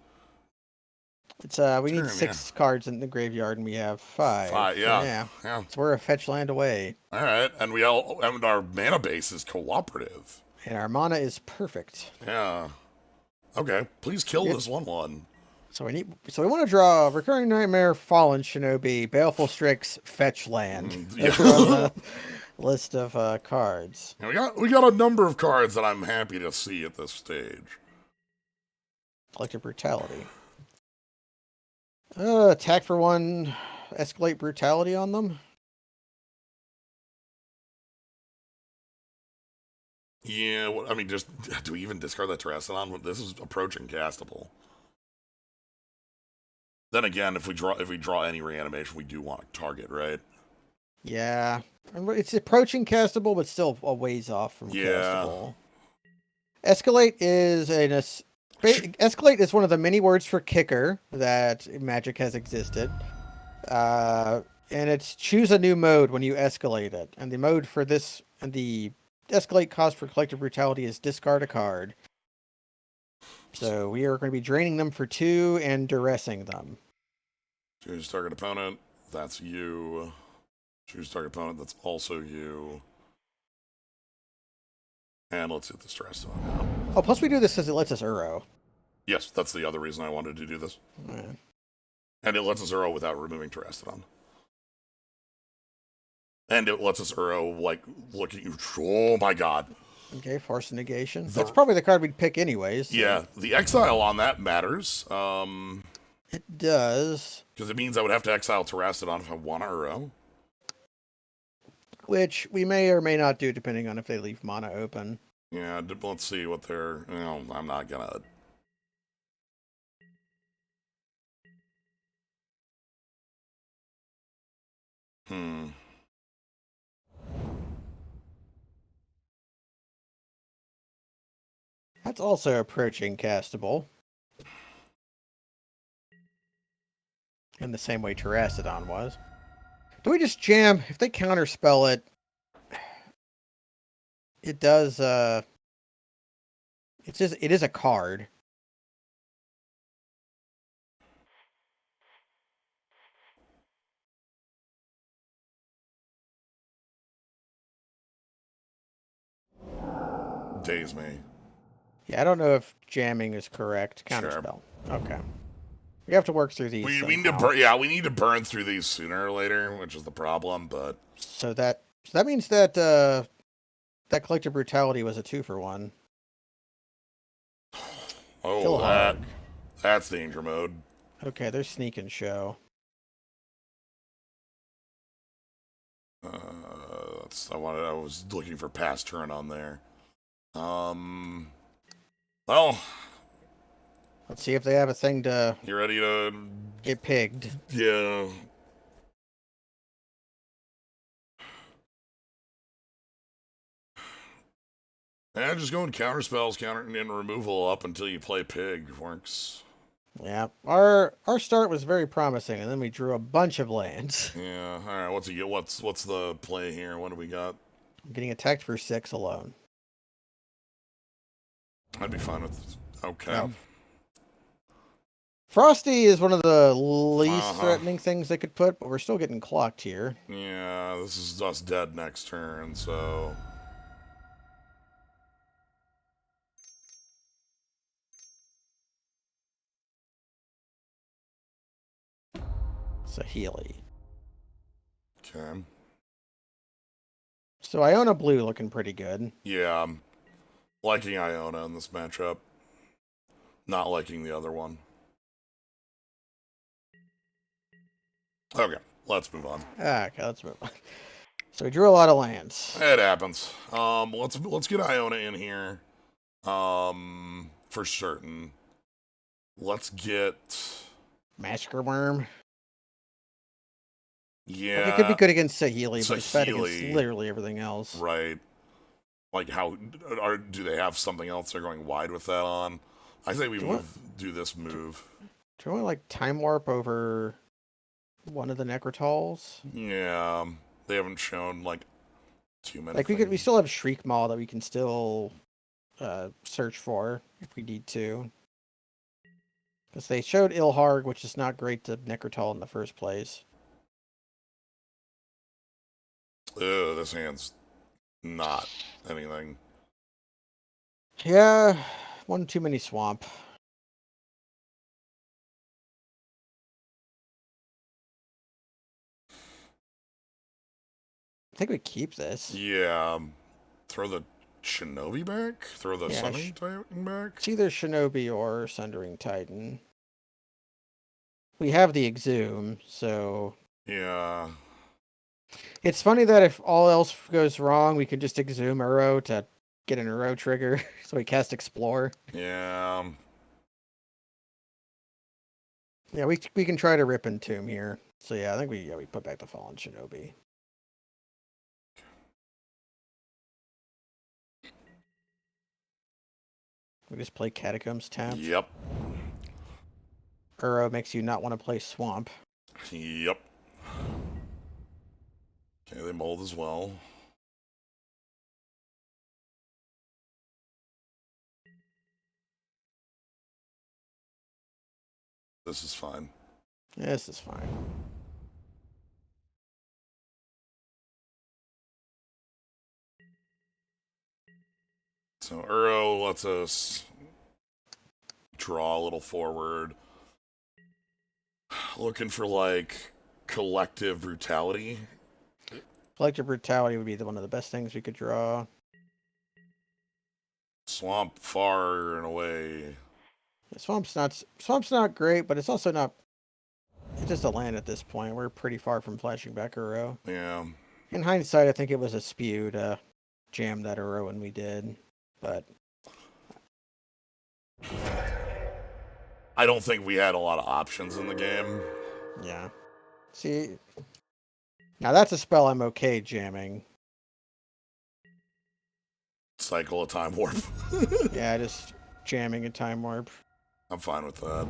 It's we need 6 cards in the graveyard and we have 5. 5, yeah. So we're a fetch land away. Alright, and and our mana base is cooperative. And our mana is perfect. Yeah. Okay, please kill this 1/1. So we want to draw Recurring Nightmare, Fallen Shinobi, Baleful Strix, fetch land. Those are on the list of cards. And we got a number of cards that I'm happy to see at this stage. Collective Brutality. Attack for 1, escalate Brutality on them. Yeah, I mean, just do we even discard that Terastodon? This is approaching castable. Then again, if we draw any reanimation, we do want to target, right? Yeah, it's approaching castable, but still a ways off from castable. Escalate is Escalate is one of the many words for kicker that Magic has existed. And it's choose a new mode when you escalate it. And the mode for this, and the escalate cost for Collective Brutality is discard a card. So we are going to be draining them for 2 and duressing them. Choose target opponent, that's you. Choose target opponent, that's also you. And let's hit the stress on now. Oh, plus we do this because it lets us Uro. Yes, that's the other reason I wanted to do this. Yeah. And it lets us Uro without removing Terastodon. And it lets us Uro, like, look at you. Oh my god. Okay, Force Negation. That's probably the card we'd pick anyways. So. Yeah, the exile on that matters. It does. Because it means I would have to exile Terastodon if I want to Uro. Which we may or may not do depending on if they leave mana open. Yeah, let's see what they're... No, I'm not gonna... That's also approaching castable. In the same way Terracodon was. Do we just jam? If they counterspell it, it does, it is a card. Daze me. Yeah, I don't know if jamming is correct. Counterspell. Sure. Okay. We have to work through these. We need to burn. Yeah, we need to burn through these sooner or later, which is the problem. But so that means that that collective brutality was a 2-for-1. Oh, that's danger mode. Okay, there's sneak and show. I was looking for pass turn on there. Well, let's see if they have a thing to. You ready to get pigged? Yeah. Yeah, just going counter spells, counter and removal up until you play pig works. Yeah, our start was very promising, and then we drew a bunch of lands. Yeah, all right. What's he get? What's the play here? What do we got? I'm getting attacked for 6 alone. I'd be fine with. Okay. No. Frosty is one of the least threatening things they could put, but we're still getting clocked here. Yeah, this is us dead next turn, so. Saheeli. Okay. So Iona Blue looking pretty good. Yeah, I'm liking Iona in this matchup. Not liking the other one. Okay, let's move on. Okay, let's move on. So we drew a lot of lands. It happens. Let's get Iona in here. For certain. Let's get Massacre Worm. Yeah. Like it could be good against Saheeli, but it's bad against literally everything else. Right. Like do they have something else they're going wide with that on? I say we do this move. Do you want to like Time Warp over one of the Necrotals? Yeah. They haven't shown like too many. Like we still have Shriek Maw that we can still search for if we need to. Because they showed Ilharg, which is not great to Necrotol in the first place. Ugh, this hand's not anything. Yeah, one too many swamp. I think we keep this. Yeah. Throw the Shinobi back? Throw the Sundering Titan back? It's either Shinobi or Sundering Titan. We have the Exhume, so... Yeah. It's funny that if all else goes wrong, we can just Exhume Uro to get an Uro trigger, so we cast Explore. Yeah. Yeah, we can try to rip and tomb here. So yeah, I think we put back the Fallen Shinobi. We just play Catacombs tapped. Yep. Uro makes you not want to play Swamp. Yep. Okay, they mold as well. This is fine. Yeah, this is fine. So Uro lets us draw a little forward. Looking for like collective brutality. Collective brutality would be one of the best things we could draw. Swamp far and away. Swamp's not great, but it's also not. It's just a land at this point. We're pretty far from flashing back Uro. Yeah. In hindsight, I think it was a spew to jam that Uro when we did, but I don't think we had a lot of options in the game. Yeah. See, now that's a spell I'm okay jamming. Cycle of Time Warp. Yeah, just jamming a time warp. I'm fine with that.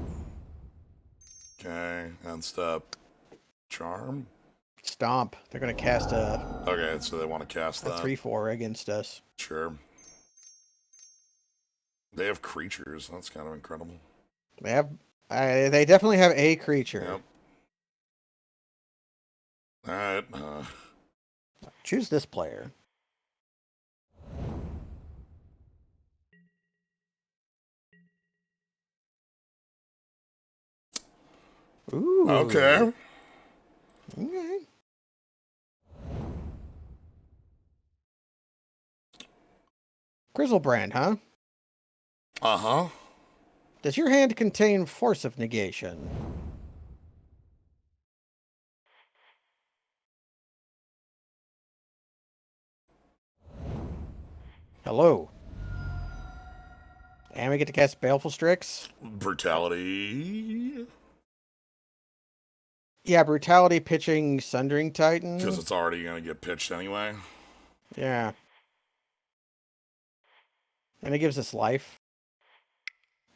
Okay, end step. Charm? Stomp. They're gonna cast a Okay, so they want to cast that. 3/4 against us. Sure. They have creatures. That's kind of incredible. They have. They definitely have a creature. Yep. Alright. Choose this player. Ooh. Okay. Okay. Grizzlebrand, huh? Uh-huh. Does your hand contain Force of Negation? Hello. And we get to cast Baleful Strix? Brutality. Yeah, Brutality pitching Sundering Titan. Because it's already going to get pitched anyway. Yeah. And it gives us life.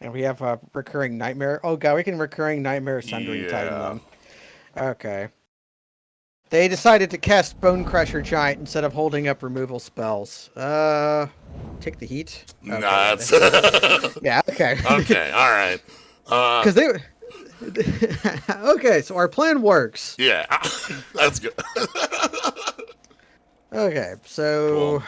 And we have a recurring nightmare. Oh god, we can recurring nightmare Sundering Titan then. Okay. They decided to cast Bone Crusher Giant instead of holding up removal spells. Take the heat? Okay, Nah, that's... yeah, okay. Okay, alright. Because they... Okay, so our plan works. Yeah, that's good. Okay, so... Cool.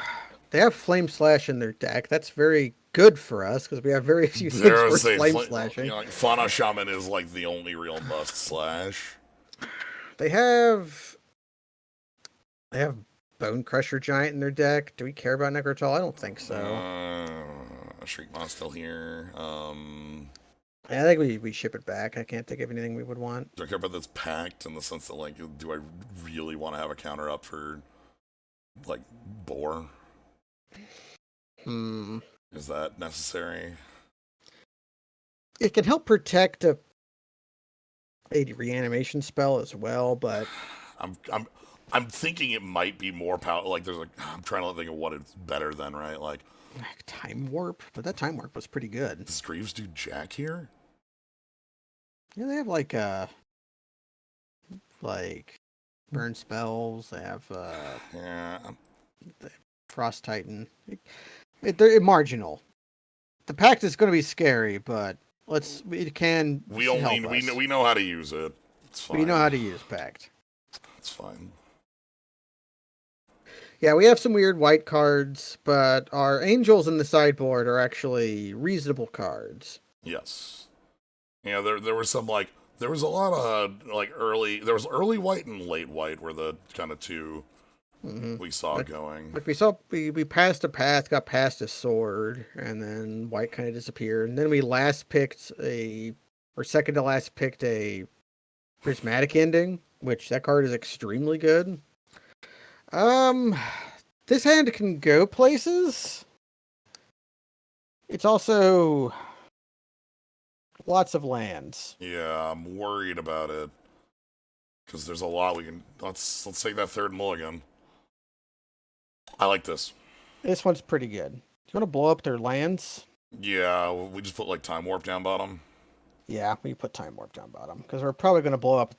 They have Flame Slash in their deck. That's very good for us, because we have very few things worth Flame Slashing. You know, like, Fauna Shaman is like the only real must slash. They have Bone Crusher Giant in their deck. Do we care about Necrotal? I don't think so. Shriekmaw's still here. I think we ship it back. I can't think of anything we would want. Do I care about this pact in the sense that, like, do I really want to have a counter up for, like, Boar? Is that necessary? It can help protect a reanimation spell as well, but I'm thinking it might be more power. Like, there's like, I'm trying to think of what it's better than, right? Like Time Warp, but that Time Warp was pretty good. Does Greaves do Jack here? Yeah, they have like burn spells. They have Yeah. Frost Titan. They're marginal. The pact is going to be scary, but it can. We know how to use it. It's fine. We know how to use pact. It's fine. Yeah, we have some weird white cards, but our angels in the sideboard are actually reasonable cards. Yes. Yeah, there was some like there was a lot of like early white and late white were the kind of two we saw going. Like we passed a path, got past a sword, and then white kind of disappeared. And then we second to last picked a prismatic ending, which that card is extremely good. This hand can go places. It's also lots of lands. Yeah, I'm worried about it because there's a lot we can. Let's take that third mulligan. I like this. This one's pretty good. Do you want to blow up their lands? Yeah, we just put like Time Warp down bottom. Yeah, we put Time Warp down bottom because we're probably going to blow up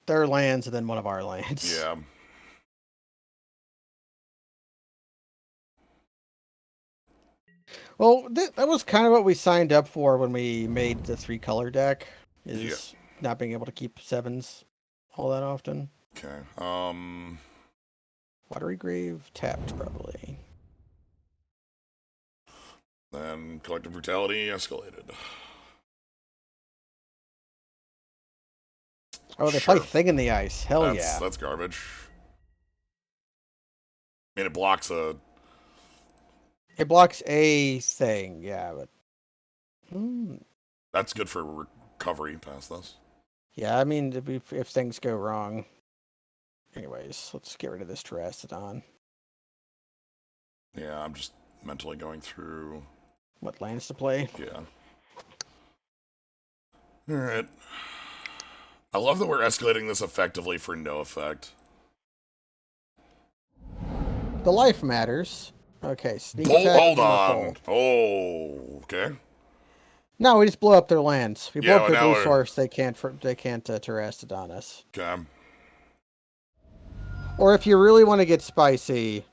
their lands and then one of our lands. Yeah. Well, that was kind of what we signed up for when we made the 3-color deck, is not being able to keep 7s all that often. Okay. Watery Grave, tapped probably. Then Collective Brutality escalated. Oh, they play Thing in the Ice. Hell yeah. That's garbage. I mean, it blocks a... It blocks a thing, yeah, but... That's good for recovery past this. Yeah, I mean, if things go wrong. Anyways, let's get rid of this Terrastodon. Yeah, I'm just mentally going through... What lands to play? Yeah. Alright. I love that we're escalating this effectively for no effect. The life matters. Okay, sneak Oh, attack. hold on. Oh, okay. No, we just blow up their lands. We blow Yeah, up well, their now blue we're... source. They can't Terrastodon us. Okay. Or if you really want to get spicy,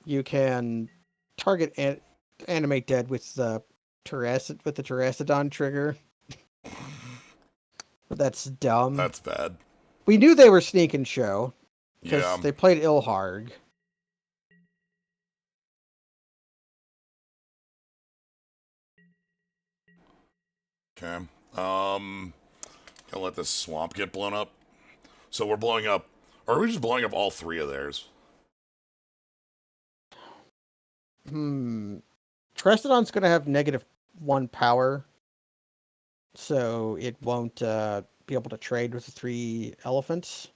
you can target animate dead with the Terrastodon trigger. But that's dumb. That's bad. We knew they were sneak and show because Yeah. they played Ilharg. Okay. Gonna let this swamp get blown up. So we're blowing up... Or are we just blowing up all 3 of theirs? Terrastodon's going to have -1 power, so it won't be able to trade with the 3 elephants.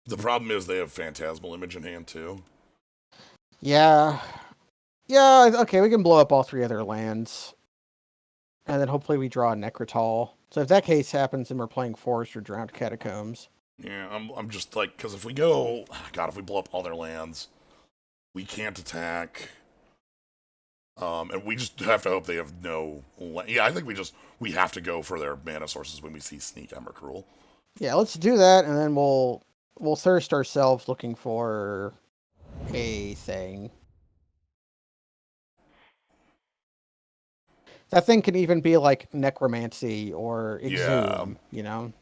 The problem is they have Phantasmal Image in hand, too. Yeah. Yeah, okay, we can blow up all 3 of their lands. And then hopefully we draw a Necrotal. So if that case happens, then we're playing Forest or Drowned Catacombs. Yeah, I'm just like... Because if we go... God, if we blow up all their lands, we can't attack... and we just have to hope they have no... Yeah, I think we have to go for their mana sources when we see Sneak Emrakul. Yeah, let's do that, and then we'll thirst ourselves looking for a thing. That thing can even be like Necromancy or Exhume, you know?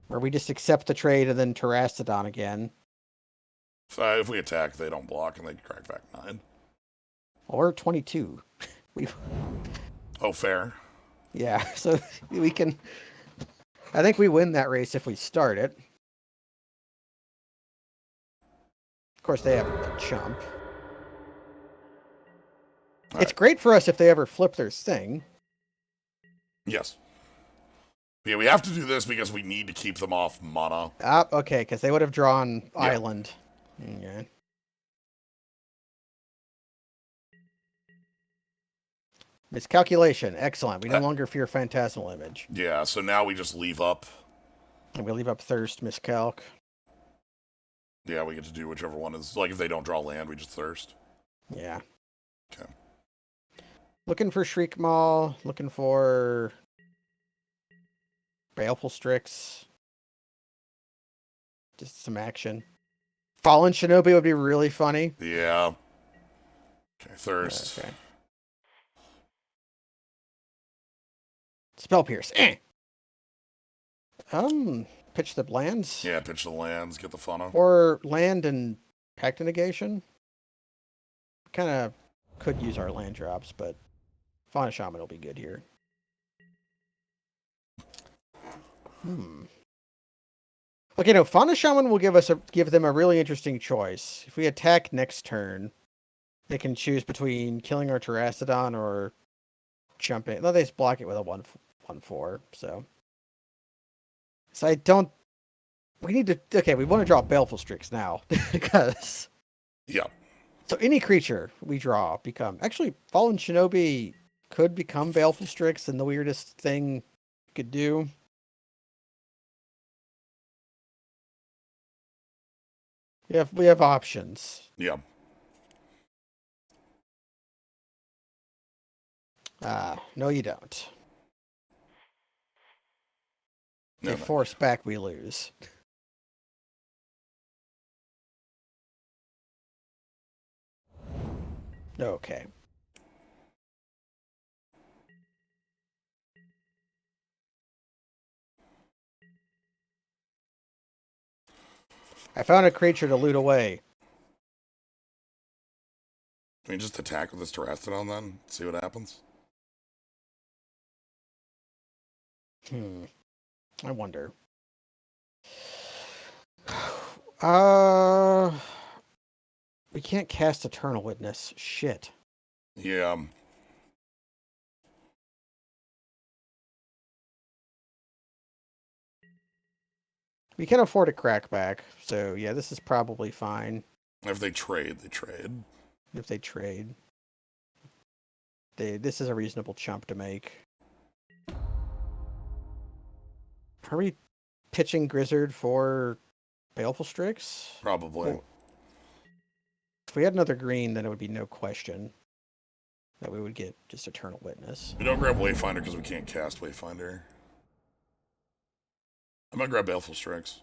Where we just accept the trade and then Terrastodon again. So if we attack, they don't block, and they crack back 9. Or 22. Oh, fair. Yeah, so we can... I think we win that race if we start it. Of course, they have a chump. It's great for us if they ever flip their thing. Yes. Yeah, we have to do this because we need to keep them off mana. Ah, okay, because they would have drawn Island. Okay. Miscalculation. Excellent. We no longer fear Phantasmal Image. Yeah, so now we just leave up. And we leave up Thirst, Miscalc. Yeah, we get to do whichever one is... Like, if they don't draw land, we just Thirst. Yeah. Okay. Looking for Shriek Maw. Looking for... Baleful Strix. Just some action. Fallen Shinobi would be really funny. Yeah. Okay, Thirst. Okay. Spell Pierce. Pitch the lands. Yeah, pitch the lands, get the funnel. Or land and Pact Negation. Kind of could use our land drops, but Fauna Shaman will be good here. Okay, no, Fauna Shaman will give them a really interesting choice. If we attack next turn, they can choose between killing our Terrastodon or jumping. No, they just block it with a 1/4. So I don't. We need to. Okay, we want to draw Baleful Strix now because. Yeah. So any creature we draw actually Fallen Shinobi could become Baleful Strix, and the weirdest thing you could do. We have options. Yeah. No, you don't. No, They force back, we lose. Okay. I found a creature to loot away. Can we just attack with this Terrastodon then? See what happens? I wonder. We can't cast Eternal Witness. Shit. Yeah. We can afford a crackback, so yeah, this is probably fine. If they trade, they trade. If they trade. This is a reasonable chump to make. Are we pitching Grizzard for Baleful Strix? Probably. If we had another green, then it would be no question that we would get just Eternal Witness. We don't grab Wayfinder because we can't cast Wayfinder. I'm gonna grab Baleful Strikes.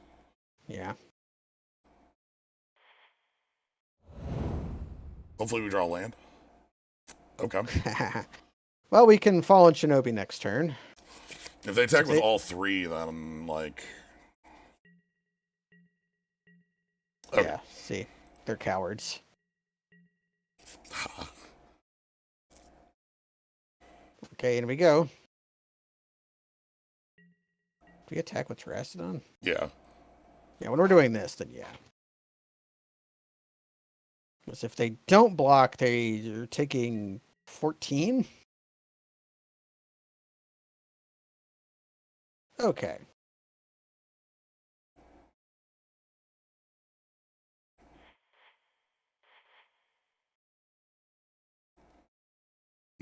Yeah. Hopefully we draw land. Okay. Well, we can Fallen Shinobi next turn. If they attack with all three, then I'm like... Okay. Yeah, see. They're cowards. Okay, in we go. Do we attack with Terastodon? Yeah. Yeah, when we're doing this, then yeah. Because if they don't block, they're taking 14? Okay.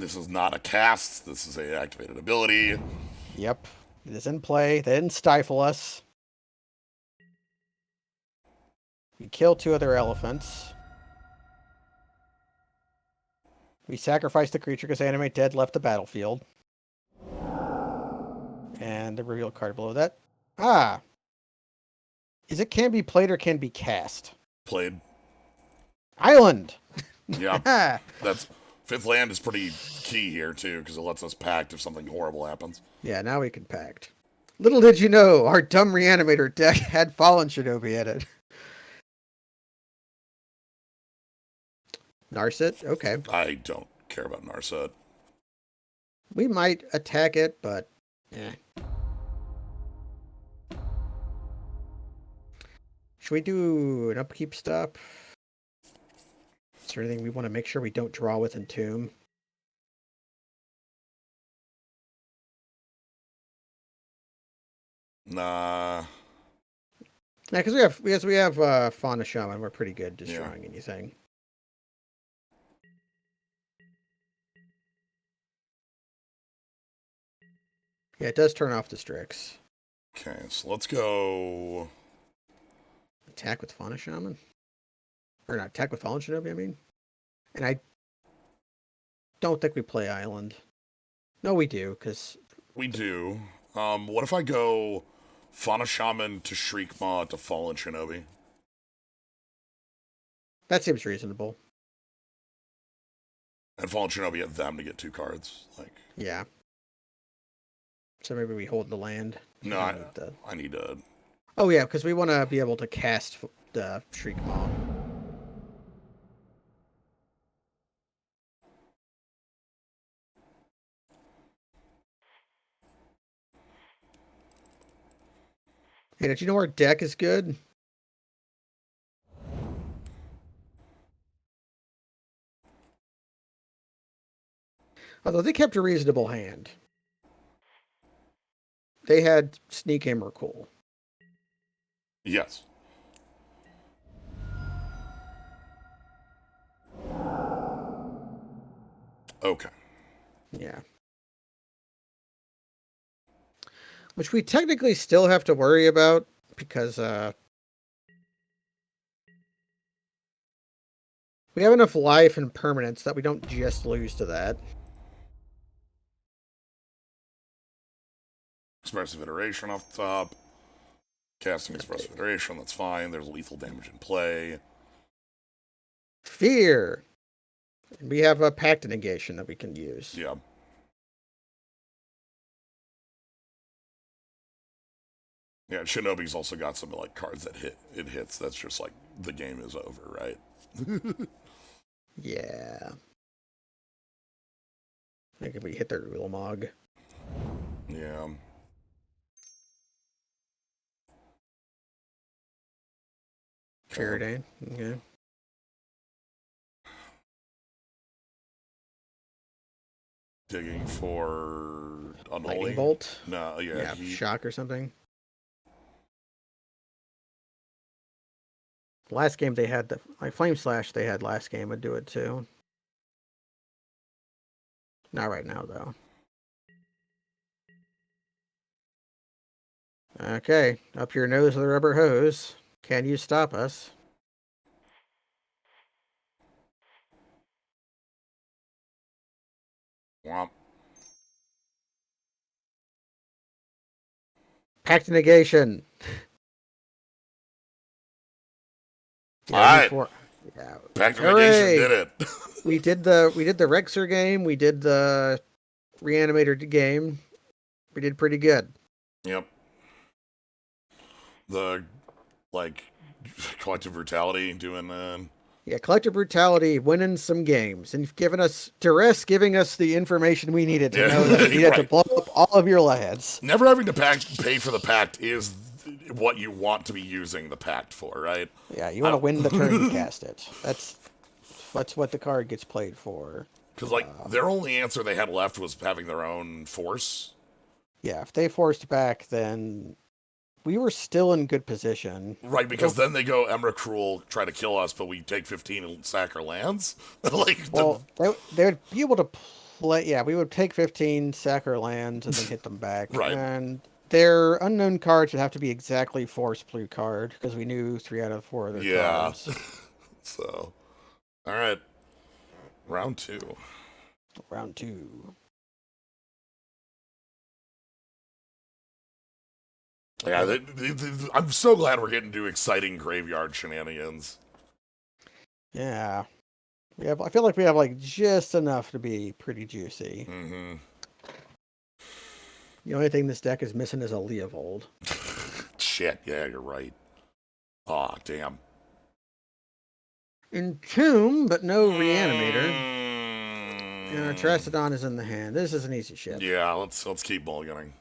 This is not a cast. This is a activated ability. Yep. It is in play. They didn't stifle us. We kill 2 other elephants. We sacrifice the creature because Animate Dead left the battlefield. And the reveal card below that. Ah! Is it can be played or can be cast? Played. Island! Yeah. That's... 5th land is pretty key here, too, because it lets us pact if something horrible happens. Yeah, now we can pact. Little did you know, our dumb Reanimator deck had Fallen Shinobi in it. Narset? Okay. I don't care about Narset. We might attack it, but... eh. Should we do an upkeep stop? Is there anything we want to make sure we don't draw with Entomb? Nah. Yeah, because we have Fauna Shaman. We're pretty good destroying anything. Yeah, it does turn off the Strix. Okay, so let's go... Attack with Fauna Shaman? Or not, attack with Fallen Shinobi, I mean. And I don't think we play Island. No, we do, because... We do. What if I go Fauna Shaman to Shriekmaw to Fallen Shinobi? That seems reasonable. And Fallen Shinobi at them to get 2 cards. Like, yeah. So maybe we hold the land. No, I need to... Oh, yeah, because we want to be able to cast the Shriekmaw. Hey, did you know our deck is good? Although they kept a reasonable hand. They had Sneak Hammer Cool. Yes. Okay. Yeah. Which we technically still have to worry about because we have enough life and permanence that we don't just lose to that. Expressive Iteration off the top. Casting Expressive Iteration, that's fine. There's lethal damage in play. Fear. And we have a Pact Negation that we can use. Yeah. Yeah, Shinobi's also got some like cards that it hits. That's just like the game is over, right? Yeah. I think if we hit their Ulamog. Yeah. Faraday. Okay. Digging for Unholy. Lightning Bolt? No, yeah. Shock or something. Last game they had the Flame Slash they had last game would do it too. Not right now though. Okay, up your nose with a rubber hose. Can you stop us? Womp. Pact negation. All Yeah, we need right. 4. Yeah. Pact of Negation Hooray! did it. We did the Rexer game. We did the Reanimator game. We did pretty good. Yep. The, like, collective brutality doing Yeah, collective brutality, winning some games, and giving us Duress, giving us the information we needed to know that we needed to right. blow up all of your lands. Never having to pay for the pact is what you want to be using the pact for, right? Yeah, you want to win the turn you cast it. That's what the card gets played for. Because, like, their only answer they had left was having their own force. Yeah, if they forced back, then we were still in good position. Right, because then they go Emra Cruel, try to kill us, but we take 15 and sack our lands. like, Well, they would be able to play. Yeah, we would take 15, sack our lands, and then hit them back. Right. And their unknown cards would have to be exactly force blue card because we knew 3 out of 4 of their cards. So, all right. Round 2. Round 2. Yeah, I'm so glad we're getting to exciting graveyard shenanigans. Yeah. I feel like we have like just enough to be pretty juicy. Mm-hmm. The only thing this deck is missing is a Leovold. Shit, yeah, you're right. Aw, damn. Entomb, but no Reanimator. And our Trestodon is in the hand. This is an easy shit. Yeah, let's keep mulliganing.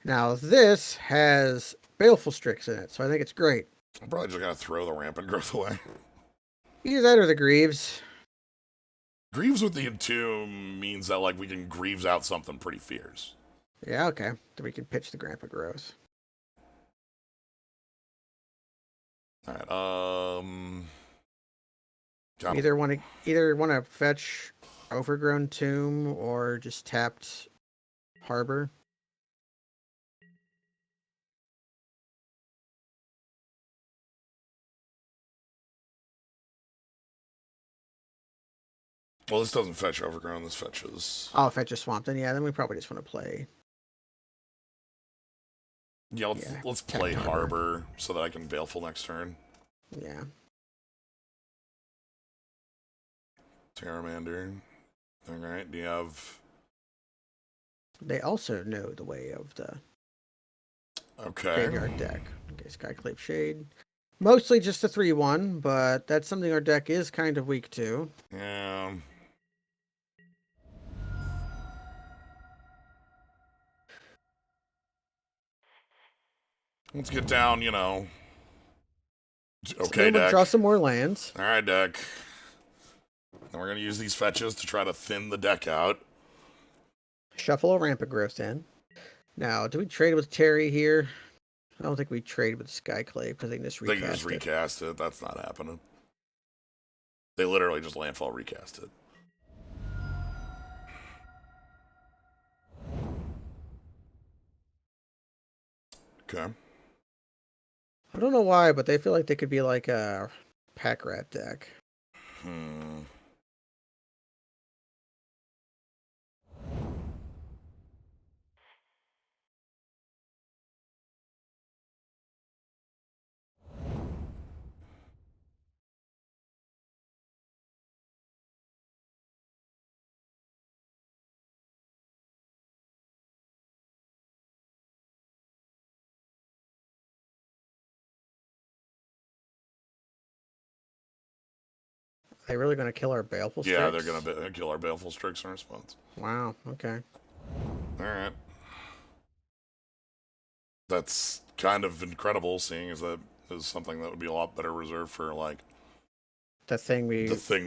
Now this has Baleful Strix in it, so I think it's great. I'm probably just gonna throw the Rampant Growth away. Either that or the Greaves. Greaves with the Entomb means that, like, we can Greaves out something pretty fierce. Yeah, okay. Then we can pitch the Grandpa Growth. Alright, Either want to fetch Overgrown Tomb or just tapped Harbor. well, this doesn't fetch Overgrown, this fetches... Oh, fetch a Swamp. Then we probably just want to play. Yeah, let's play Tapped Harbor so that I can Baleful next turn. Yeah. Terramander. Alright, do you have... They also know the way of the Okay. graveyard deck. Okay, Skyclave Shade. Mostly just a 3-1, but that's something our deck is kind of weak to. Yeah. Let's get down, you know. Okay, deck. Draw some more lands. Alright, deck. And we're going to use these fetches to try to thin the deck out. Shuffle a Rampant Growth in. Now, do we trade with Terry here? I don't think we trade with Skyclave because they can just recast it. They can just recast it. That's not happening. They literally just landfall recast it. Okay. I don't know why, but they feel like they could be like a Pack Rat deck. Are they really going to kill our Baleful Strix? Yeah, they're going to kill our Baleful Strix in response. Wow, okay. Alright. That's kind of incredible, seeing as that is something that would be a lot better reserved for, like, The thing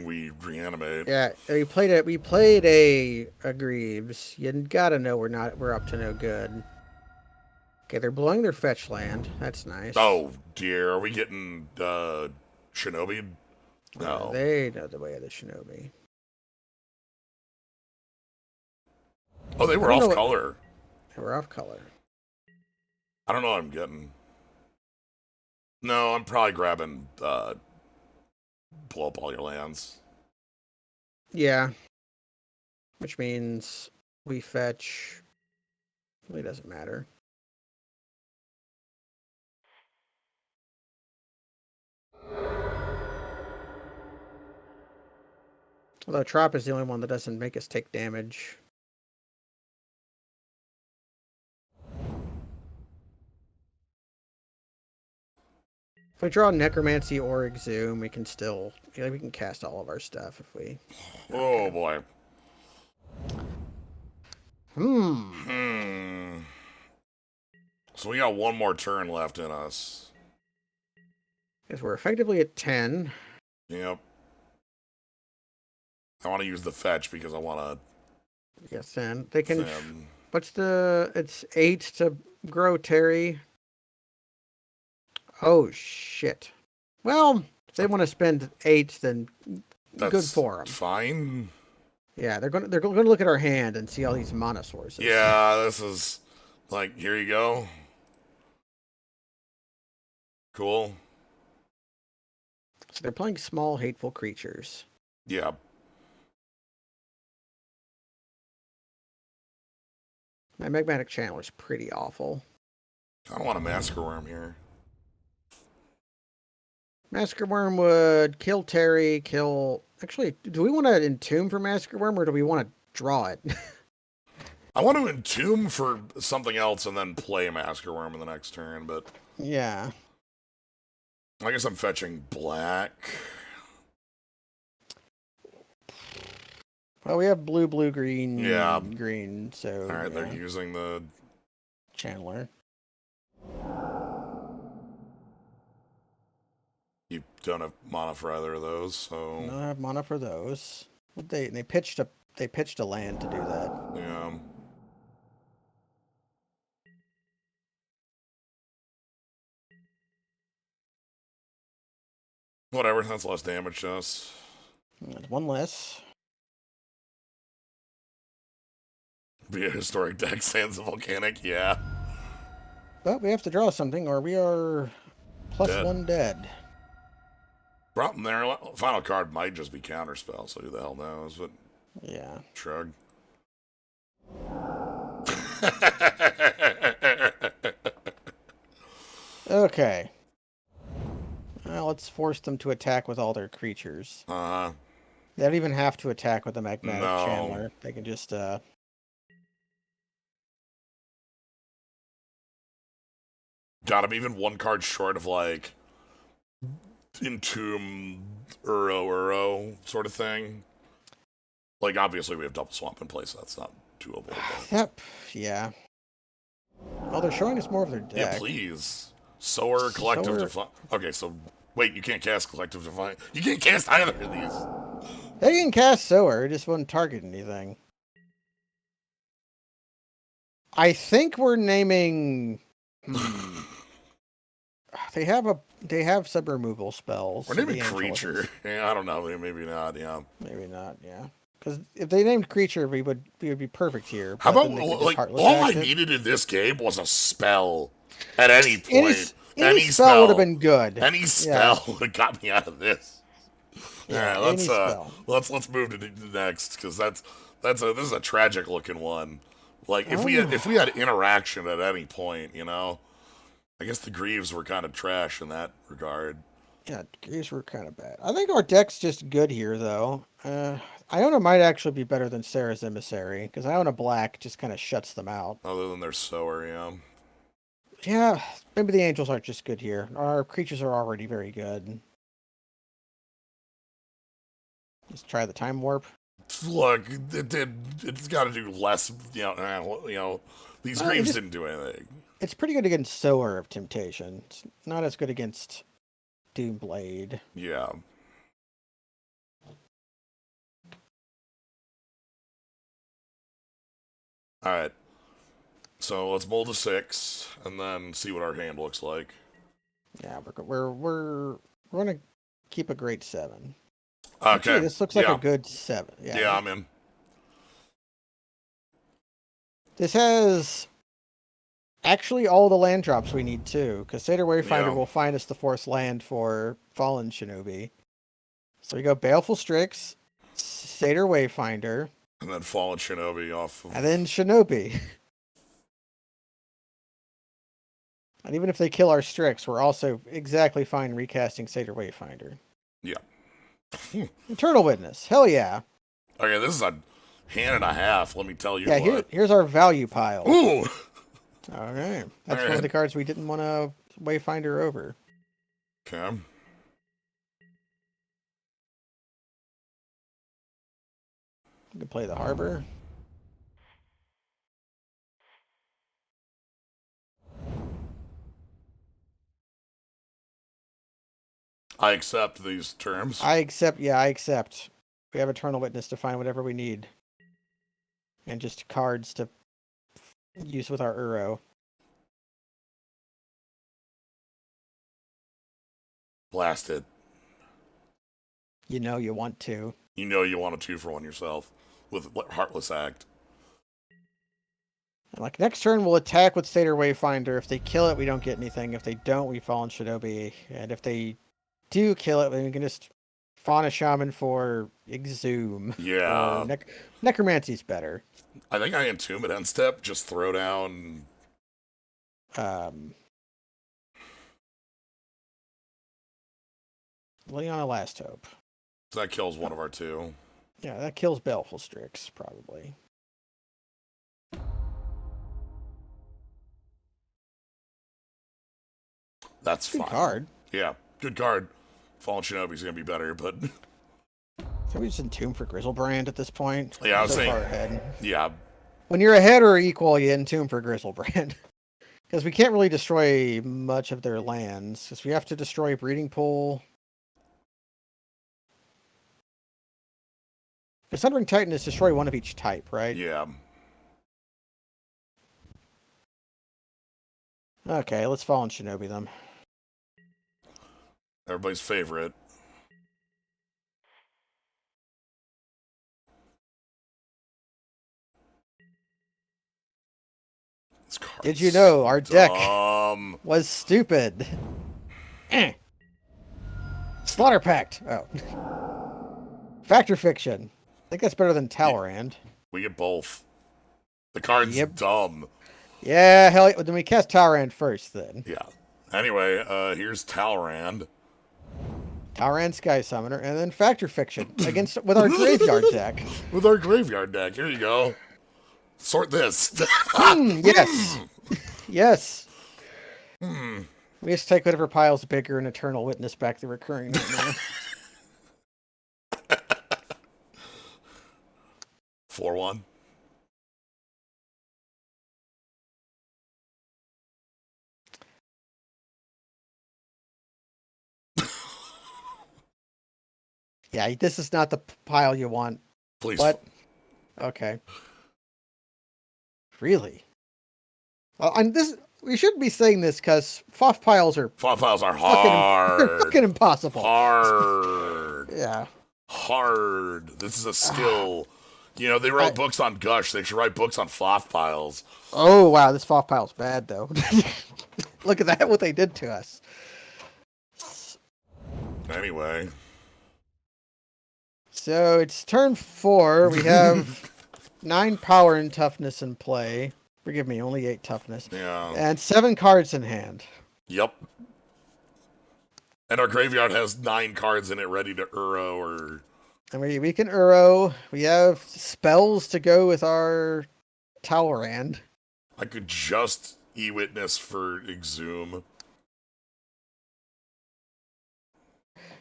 we reanimate. Yeah, we played a Greaves. You gotta know we're up to no good. Okay, they're blowing their fetch land. That's nice. Oh dear, are we getting Shinobi? No. They know the way of the Shinobi. Oh, they were off color. They were off color. I don't know what I'm getting. No, I'm probably grabbing blow up all your lands. Yeah. Which means we fetch. Really doesn't matter. Although Trop is the only one that doesn't make us take damage. If we draw Necromancy or Exhume, we can still we can cast all of our stuff if we. Oh boy. Hmm. So we got one more turn left in us. Because we're effectively at 10. Yep. I want to use the fetch because I want to. Yes, and they can. Then... What's the? It's 8 to grow Terry. Oh shit. Well, if they want to spend 8, then That's good for them. Fine. Yeah, they're going to look at our hand and see all these mana sources. Yeah, this is like, here you go. Cool. So they're playing small, hateful creatures. Yeah. My Magmatic Channeler is pretty awful. I don't want a Massacre Worm here. Massacre Worm would kill Terry, kill... Actually, do we want to Entomb for Massacre Worm, or do we want to draw it? I want to Entomb for something else and then play Massacre Worm in the next turn, but... Yeah. I guess I'm fetching black. Well, we have blue, blue, green, yeah. green, so... Alright, yeah. they're using the... Channeler. You don't have mana for either of those, so... I don't have mana for those. They pitched a land to do that. Yeah. Whatever, that's less damage to us. There's one less. Be a historic deck, Sands of Volcanic, yeah. But we have to draw something, or we are +1 dead. Problem there, final card might just be Counterspell, so who the hell knows, but... Yeah. Shrug. Okay. Well, let's force them to attack with all their creatures. Uh-huh. They don't even have to attack with the Magmatic No. Channeler. They can just, God, I'm even one card short of, like, Entomb, Uro sort of thing. Like, obviously we have Double Swamp in place, so that's not doable. But... Yep, yeah. Oh, they're showing us more of their deck. Yeah, please. Sower, Collective Define. Okay, so, wait, you can't cast Collective Define. You can't cast either of these. They can cast Sower, it just won't target anything. I think we're naming... They have sub removal spells. We're naming creature. Yeah, I don't know. Maybe not. Yeah. Maybe not. Yeah. Because if they named creature, we would be perfect here. How about like all I needed in this game was a spell at any point. Any spell would have been good. Any spell would have got me out of this. Yeah, all right, let's move to the next because this is a tragic looking one. Like if we had interaction at any point, you know. I guess the Greaves were kind of trash in that regard. Yeah, Greaves were kind of bad. I think our deck's just good here, though. Iona might actually be better than Sarah's Emissary, because Iona Black just kind of shuts them out. Other than their Sower, yeah. Yeah, maybe the Angels aren't just good here. Our creatures are already very good. Let's try the Time Warp. Look, it's got to do less, you know, these Greaves didn't do anything. It's pretty good against Sower of Temptation. It's not as good against Doomblade. Yeah. Alright. So let's mold a 6 and then see what our hand looks like. Yeah, we're gonna keep a great 7. Okay. Actually, this looks like a good 7. Yeah, I'm in. This has actually all the land drops we need too, because Satyr Wayfinder will find us the 4th land for Fallen Shinobi. So we go Baleful Strix, Satyr Wayfinder, And then Fallen Shinobi off of... and then Shinobi. And even if they kill our Strix, we're also exactly fine recasting Satyr Wayfinder. Yeah. Eternal Witness. Hell yeah. Okay, this is a hand and a half, let me tell you what. Here's our value pile. Ooh! Alright. That's All one right. of the cards we didn't want to Wayfinder over. Okay. We can play the Harbor. I accept these terms. I accept. We have Eternal Witness to find whatever we need. And just cards to use with our Uro. Blasted. You know you want to. You know you want a 2-for-1 yourself with Heartless Act. And like next turn, we'll attack with Satyr Wayfinder. If they kill it, we don't get anything. If they don't, we fall in Shinobi. And if they do kill it, then we can just Fauna Shaman for Exhume. Yeah. Or Necromancy's better. I think I Entomb at end step, just throw down... Leona Last Hope. So that kills one of our two. Yeah, that kills Baleful Strix, probably. That's Good fine. card. Yeah, good card. Fallen Shinobi's gonna be better, but... Can we just Entomb for Grizzlebrand at this point? Yeah, I was so saying... far ahead. Yeah. When you're ahead or equal, you Entomb for Grizzlebrand. Because we can't really destroy much of their lands. Because we have to destroy Breeding Pool. The Sundering Titan is destroy one of each type, right? Yeah. Okay, let's Fallen Shinobi them. Everybody's favorite. Did you know our deck dumb. was stupid? Slaughter Pact. Oh. Factor Fiction. I think that's better than Talrand. We get both. The card's dumb. Yeah, hell yeah. Then we cast Talrand first, then. Yeah. Anyway, here's Talrand. Talrand Sky Summoner, and then Factor Fiction with our graveyard deck. With our graveyard deck. Here you go. Sort this. Yes. Yes. We just take whatever pile's bigger and Eternal Witness back the Recurring Nightmare. 4-1. Yeah, this is not the pile you want. Please. What? Okay. Really? We shouldn't be saying this because FOF piles are hard. fucking impossible. Hard. Yeah. Hard. This is a skill. You know, they wrote books on Gush. They should write books on FOF piles. Oh, wow. This FOF pile's bad, though. Look at that, what they did to us. Anyway. So it's turn 4. We have 9 power and toughness in play. Forgive me, only 8 toughness. Yeah. And 7 cards in hand. Yep. And our graveyard has 9 cards in it ready to Uro or... And we can Uro. We have spells to go with our Talrand. I could just E-Witness for Exhume.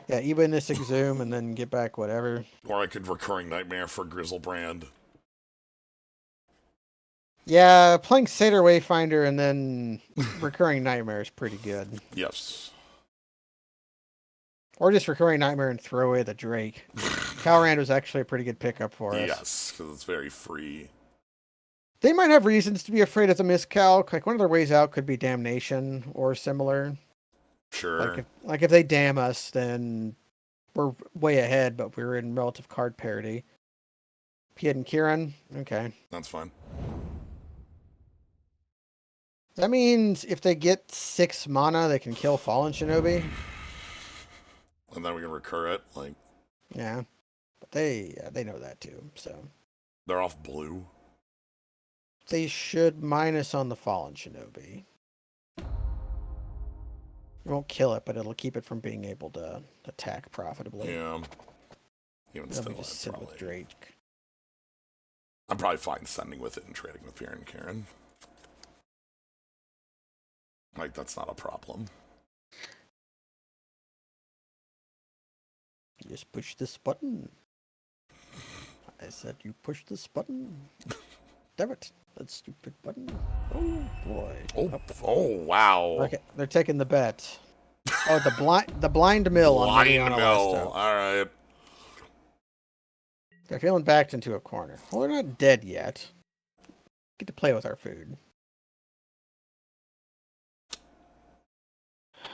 Yeah, E-Witness, Exhume, and then get back whatever. Or I could Recurring Nightmare for Grizzlebrand. Yeah, playing Satyr Wayfinder and then Recurring Nightmare is pretty good. Yes. Or just Recurring Nightmare and throw away the Drake. Talrand was actually a pretty good pickup for us. Yes, because it's very free. They might have reasons to be afraid of the miscalc. Like, one of their ways out could be Damnation or similar. Sure. Like if they damn us, then we're way ahead, but we're in relative card parity. Pied and Kieran? Okay. That's fine. That means if they get 6 mana, they can kill Fallen Shinobi. And then we can recur it, like... Yeah. they know that too. So They're off blue. they should minus on the Fallen Shinobi. It won't kill it, but it'll keep it from being able to attack profitably. Yeah. Even Let me still, just sit with Drake. I'm probably fine sending with it and trading with Pierre and Karen. Like, that's not a problem. You just push this button. I said you push this button. Damn it. That stupid button. Oh, boy. Oh, wow. Okay, they're taking the bet. Oh, the blind mill on Liliana mill. All right. They're feeling backed into a corner. Well, they're not dead yet. Get to play with our food.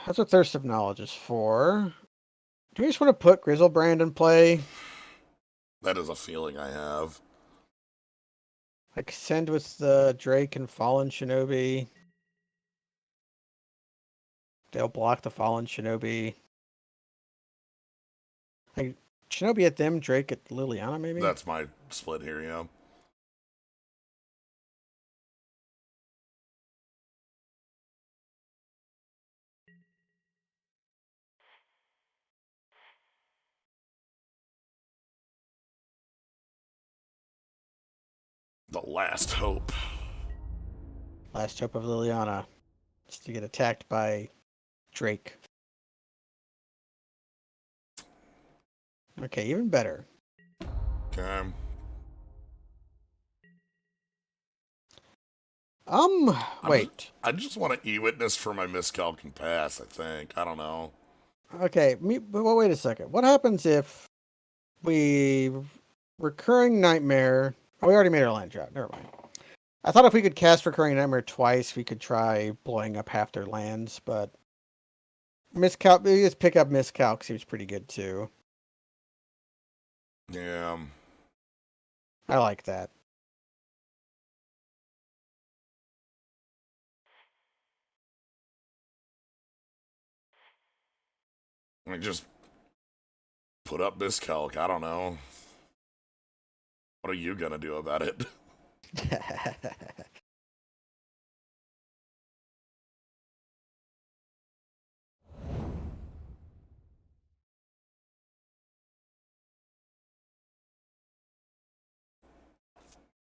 That's what Thirst of Knowledge is for. Do we just want to put Grizzlebrand in play? That is a feeling I have. Like, send with the Drake and Fallen Shinobi. They'll block the Fallen Shinobi. Like, Shinobi at them, Drake at Liliana, maybe? That's my split here, yeah. The last hope. Last hope of Liliana is to get attacked by Drake. Okay, even better. Okay. Wait. I just want to e-witness for my miscalc and pass, I think. I don't know. Okay, well, wait a second. What happens if we recurring nightmare? Oh, we already made our land drop. Never mind. I thought if we could cast recurring nightmare twice, we could try blowing up half their lands, but miscalc. We just pick up miscalc seems pretty good too. Yeah. I like that. I mean, just put up miscalc. I don't know. What are you gonna do about it?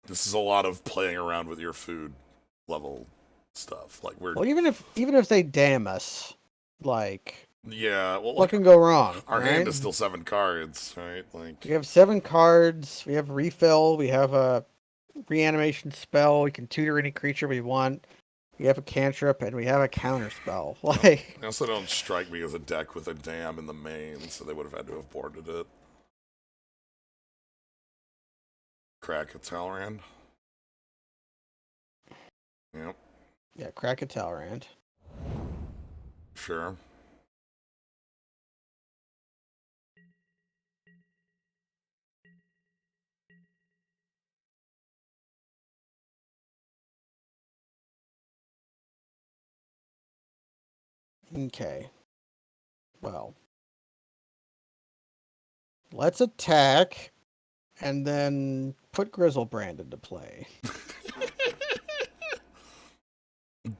This is a lot of playing around with your food level stuff. Like well, even if they damn us, like, yeah, well, what can go wrong? Our right? hand is still 7 cards, right? Like, we have 7 cards. We have refill. We have a reanimation spell. We can tutor any creature we want. We have a cantrip, and we have a counter spell. Like, they also don't strike me as a deck with a dam in the main, so they would have had to have boarded it. Crack a Talrand. Yep. Yeah, crack a Talrand. Sure. Okay. Well, let's attack and then put Grizzlebrand into play.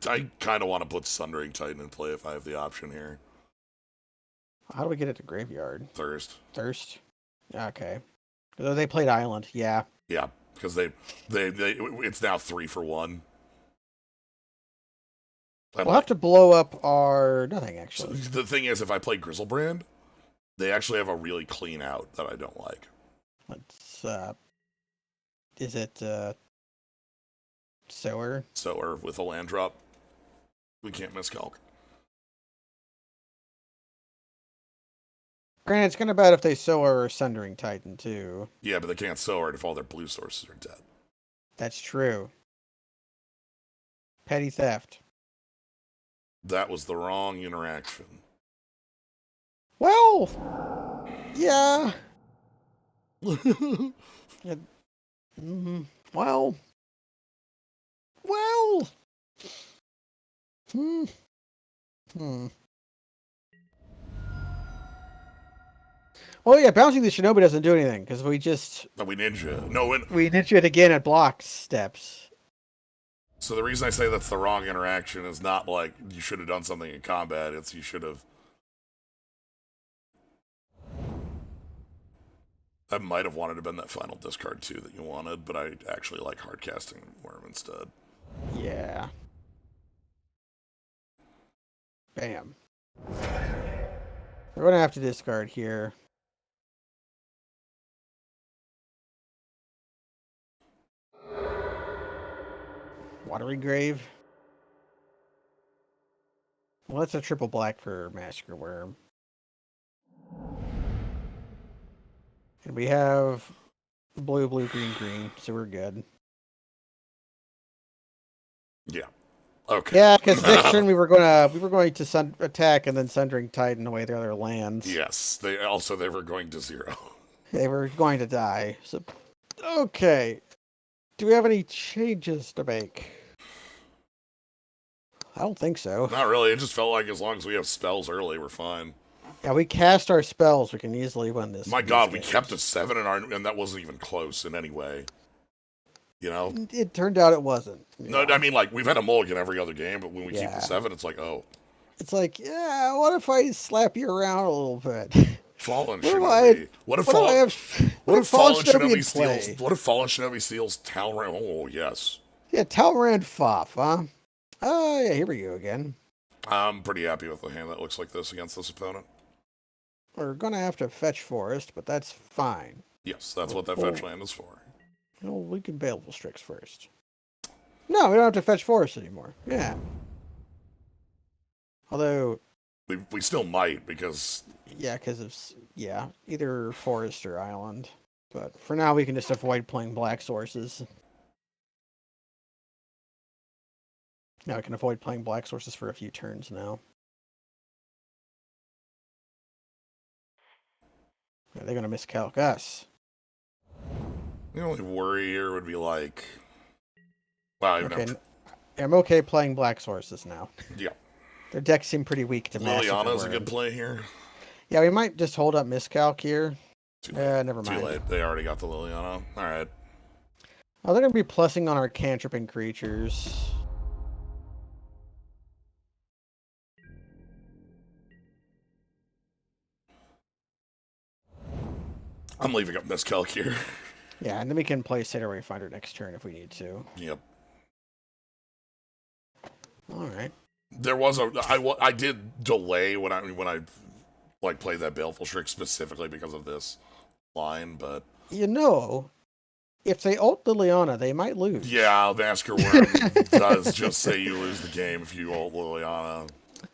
I kind of want to put Sundering Titan in play if I have the option here. How do we get it to graveyard? Thirst. Okay. Because they played Island, yeah. Yeah, because they it's now 3 for 1. We'll have to blow up our nothing actually. So the thing is, if I play Grizzlebrand, they actually have a really clean out that I don't like. Let's is it Sower? Sower with a land drop. We can't miscalc. Granted, it's kind of bad if they Sower or Sundering Titan too. Yeah, but they can't Sower it if all their blue sources are dead. That's true. Petty theft. That was the wrong interaction. Well, yeah. Yeah. Mm-hmm. Well. Hmm. Well, yeah, bouncing the shinobi doesn't do anything because we just That we ninja. No, we ninja it again at block steps. so the reason I say that's the wrong interaction is not like you should have done something in combat. It's you should have. I might have wanted to have been that final discard too that you wanted, but I actually like hard casting worm instead. Yeah. Bam. We're gonna have to discard here. Watery Grave. Well, that's a triple black for Massacre Worm. And we have blue, blue, green, green, so we're good. Yeah. Okay. Yeah, because next turn we were going to attack and then Sundering Titan away their other lands. Yes. They were going to 0. They were going to die. So, okay. Do we have any changes to make? I don't think so. Not really. It just felt like as long as we have spells early, we're fine. Yeah, we cast our spells. We can easily win this. My God, we kept a 7 and that wasn't even close in any way. You know? It turned out it wasn't. No, I mean, like, we've had a mulligan every other game, but when we keep Yeah. the 7, it's like, oh. It's like, yeah, what if I slap you around a little bit? Fallen What if Shinobi. What if Fallen Shinobi steals? What if Fallen Shinobi steals Talran? Oh, yes. Yeah, Talrand Foff, huh? Oh, yeah, here we go again. I'm pretty happy with the hand that looks like this against this opponent. We're going to have to fetch Forest, but that's fine. Yes, that's what that fetch land is for. No, we can Baleful Strix first. No, we don't have to fetch Forest anymore. Yeah. Although... We still might, because... Yeah, because of... Yeah, either Forest or Island. But for now, we can just avoid playing black sources. Now we can avoid playing black sources for a few turns now. Yeah, they're going to miscalc us. The only worry here would be like... Well, Okay, I'm okay playing black sources now. Yeah. Their decks seem pretty weak to Massacre Liliana's a Worm. good play here. Yeah, we might just hold up miscalc here. Too late. Never mind. Too late. They already got the Liliana. Alright. Oh, they're going to be plussing on our cantrip and creatures. I'm leaving up miscalc here. Yeah, and then we can play Satyr Wayfinder next turn if we need to. Yep. All right. There was I did delay when I like played that Baleful Strix specifically because of this line, but You know, if they ult Liliana, they might lose. yeah, Massacre Worm does just say you lose the game if you ult Liliana.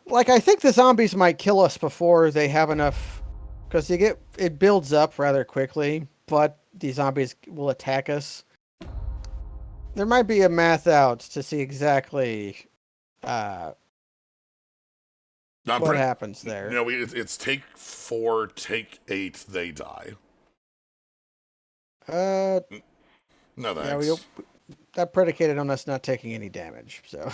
Like, I think the zombies might kill us before they have enough, because it builds up rather quickly, but the zombies will attack us. There might be a math out to see exactly what happens there. No, it's take 4, take 8, they die. No thanks. Yeah, that predicated on us not taking any damage, so.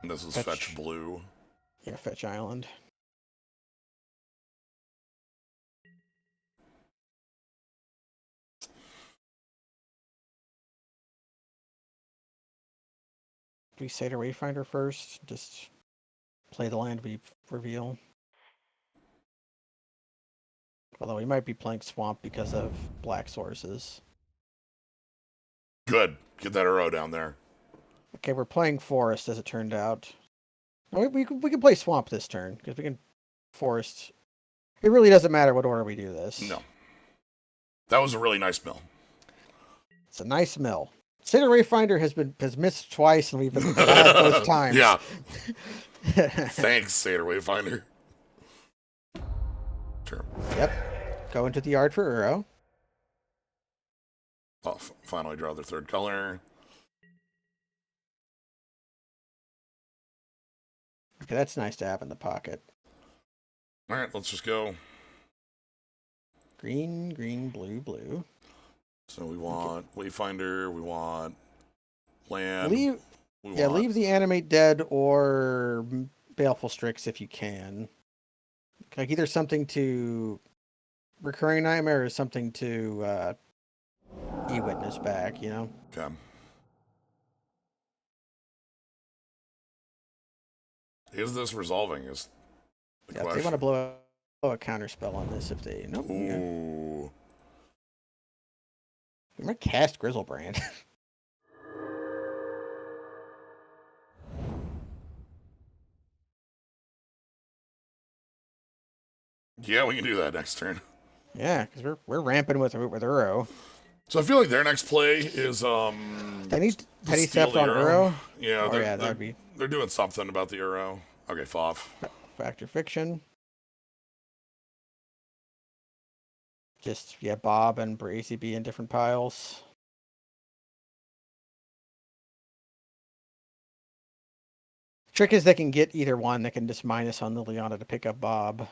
And this is fetch blue. Yeah, fetch island. Do we Satyr Wayfinder first? Just play the land we reveal. Although we might be playing Swamp because of black sources. Good. Get that arrow down there. Okay, we're playing Forest as it turned out. No, we can play Swamp this turn because we can Forest. It really doesn't matter what order we do this. No. That was a really nice mill. It's a nice mill. Satyr Wayfinder has missed twice, and we've been glad both times. Yeah. Thanks, Satyr Wayfinder. Sure. Yep. Go into the yard for Uro. Oh, finally draw their third color. Okay, that's nice to have in the pocket. All right, let's just go. Green, green, blue, blue. So we want Wayfinder, we want land. We Yeah, want. leave the Animate Dead or Baleful Strix if you can. Like either something to Recurring Nightmare or something to E-Witness back, you know? Okay. Is this resolving? Is the Yeah, if they want to question. blow a counter spell on this, if they... Nope. Okay. Ooh. I'm going to cast Grizzlebrand. Yeah, we can do that next turn. Yeah, because we're ramping with Uro. So I feel like their next play is They need Petty steal Theft the on Euro. Uro. Yeah, Oh yeah, that'd be they're doing something about the Euro. Okay, Foff. Factor Fiction. Just yeah, Bob and Brazy be in different piles. Trick is they can get either one. They can just minus on Liliana to pick up Bob.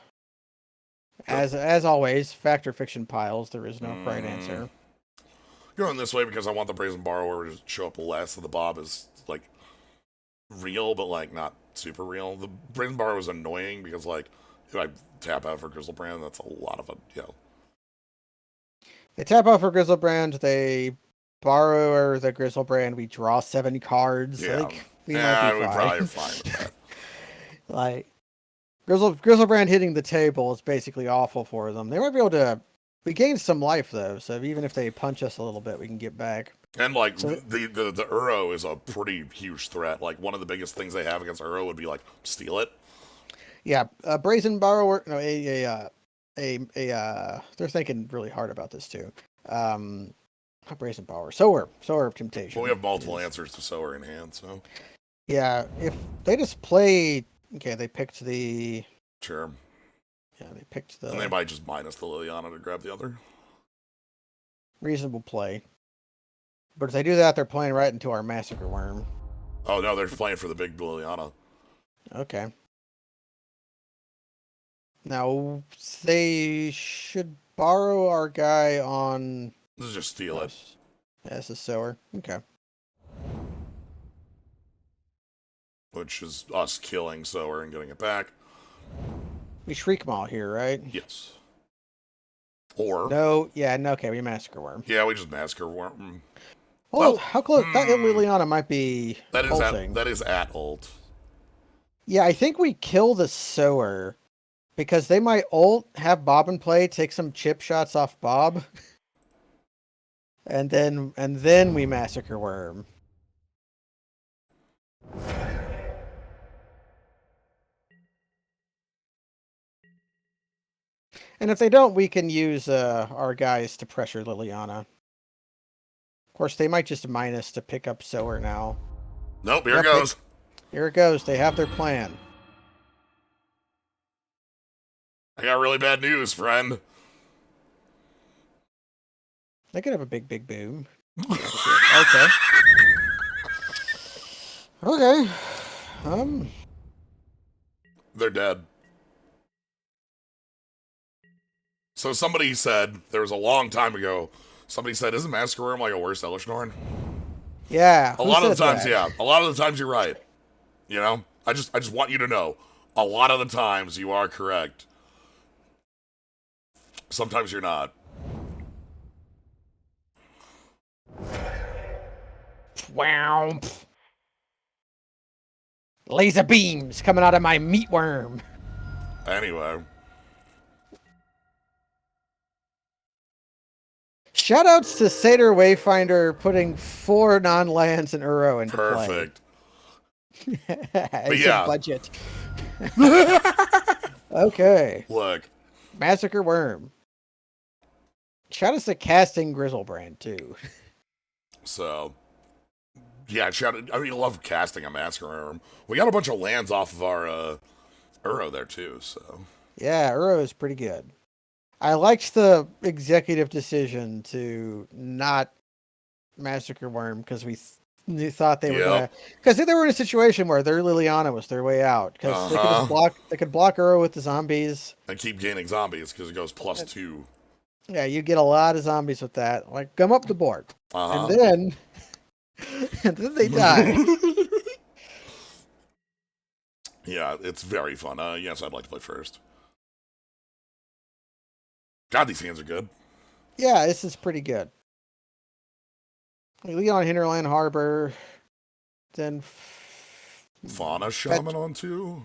As always, Factor Fiction piles. There is no right answer. Going this way because I want the Brazen Borrower to show up less, so the Bob is like real, but like not super real. The Brazen Borrower is annoying because like if I tap out for Grizzlebrand, that's a lot of They tap out for Grizzlebrand. They borrow the Grizzlebrand. We draw 7 cards. Yeah. Like we might be fine. We probably are fine with that. Like Grizzlebrand hitting the table is basically awful for them. They might be able to. We gain some life though, so even if they punch us a little bit, we can get back. And like So, the Uro is a pretty huge threat. Like one of the biggest things they have against Uro would be like steal it. yeah, Brazen Borrower. No, they're thinking really hard about this too. Not Brazen Borrower. Sower of Temptation. Well, we have multiple answers to Sower in hand, so Yeah, if they just play. Okay, they picked the. sure. Yeah, they picked the. And they might just minus the Liliana to grab the other. Reasonable play. But if they do that, they're playing right into our Massacre Worm. Oh no, they're playing for the big Liliana. Okay. Now, they should borrow our guy on... This is just steal it. Yeah, this is Sower. Okay. Which is us killing Sower and getting it back. We Shriek Maw here, right? Yes. Or... No, yeah, no, okay, we Massacre Worm. Yeah, we just Massacre Worm. Oh, well, how close... That Liliana might be that pulsing. That is at ult. Yeah, I think we kill the Sower because they might ult, have Bob in play, take some chip shots off Bob, and then we Massacre Worm. And if they don't, we can use our guys to pressure Liliana. Of course, they might just minus to pick up Sower now. Nope, here it goes. Here it goes. They have their plan. I got really bad news, friend. They could have a big boom. Okay. Okay. They're dead. So somebody said, there was a long time ago, somebody said, isn't Massacre Worm like a worse Elishnorn? Yeah. A lot of the times, yeah. A lot of the times you're right. You know? I just want you to know. A lot of the times you are correct. Sometimes you're not. Wow. Laser beams coming out of my meat worm. Anyway. Shoutouts to Seder Wayfinder putting 4 non-lands and Uro into Perfect. play. But yeah. Budget. Okay. Look. Massacre Worm. Shout us to casting Grizzlebrand too. So, yeah, I love casting a Massacre Worm. We got a bunch of lands off of our Uro there too, so. Yeah, Uro is pretty good. I liked the executive decision to not Massacre Worm because we thought they were gonna, because they were in a situation where their Liliana was their way out because they could block Uro with the zombies and keep gaining zombies because it goes +2. Yeah, you get a lot of zombies with that. Like come up the board, and then they die. Yeah, it's very fun. Yes, I'd like to play first. God, these hands are good. Yeah, this is pretty good. Leon Hinterland Harbor, then Fauna Fetch. Shaman on 2.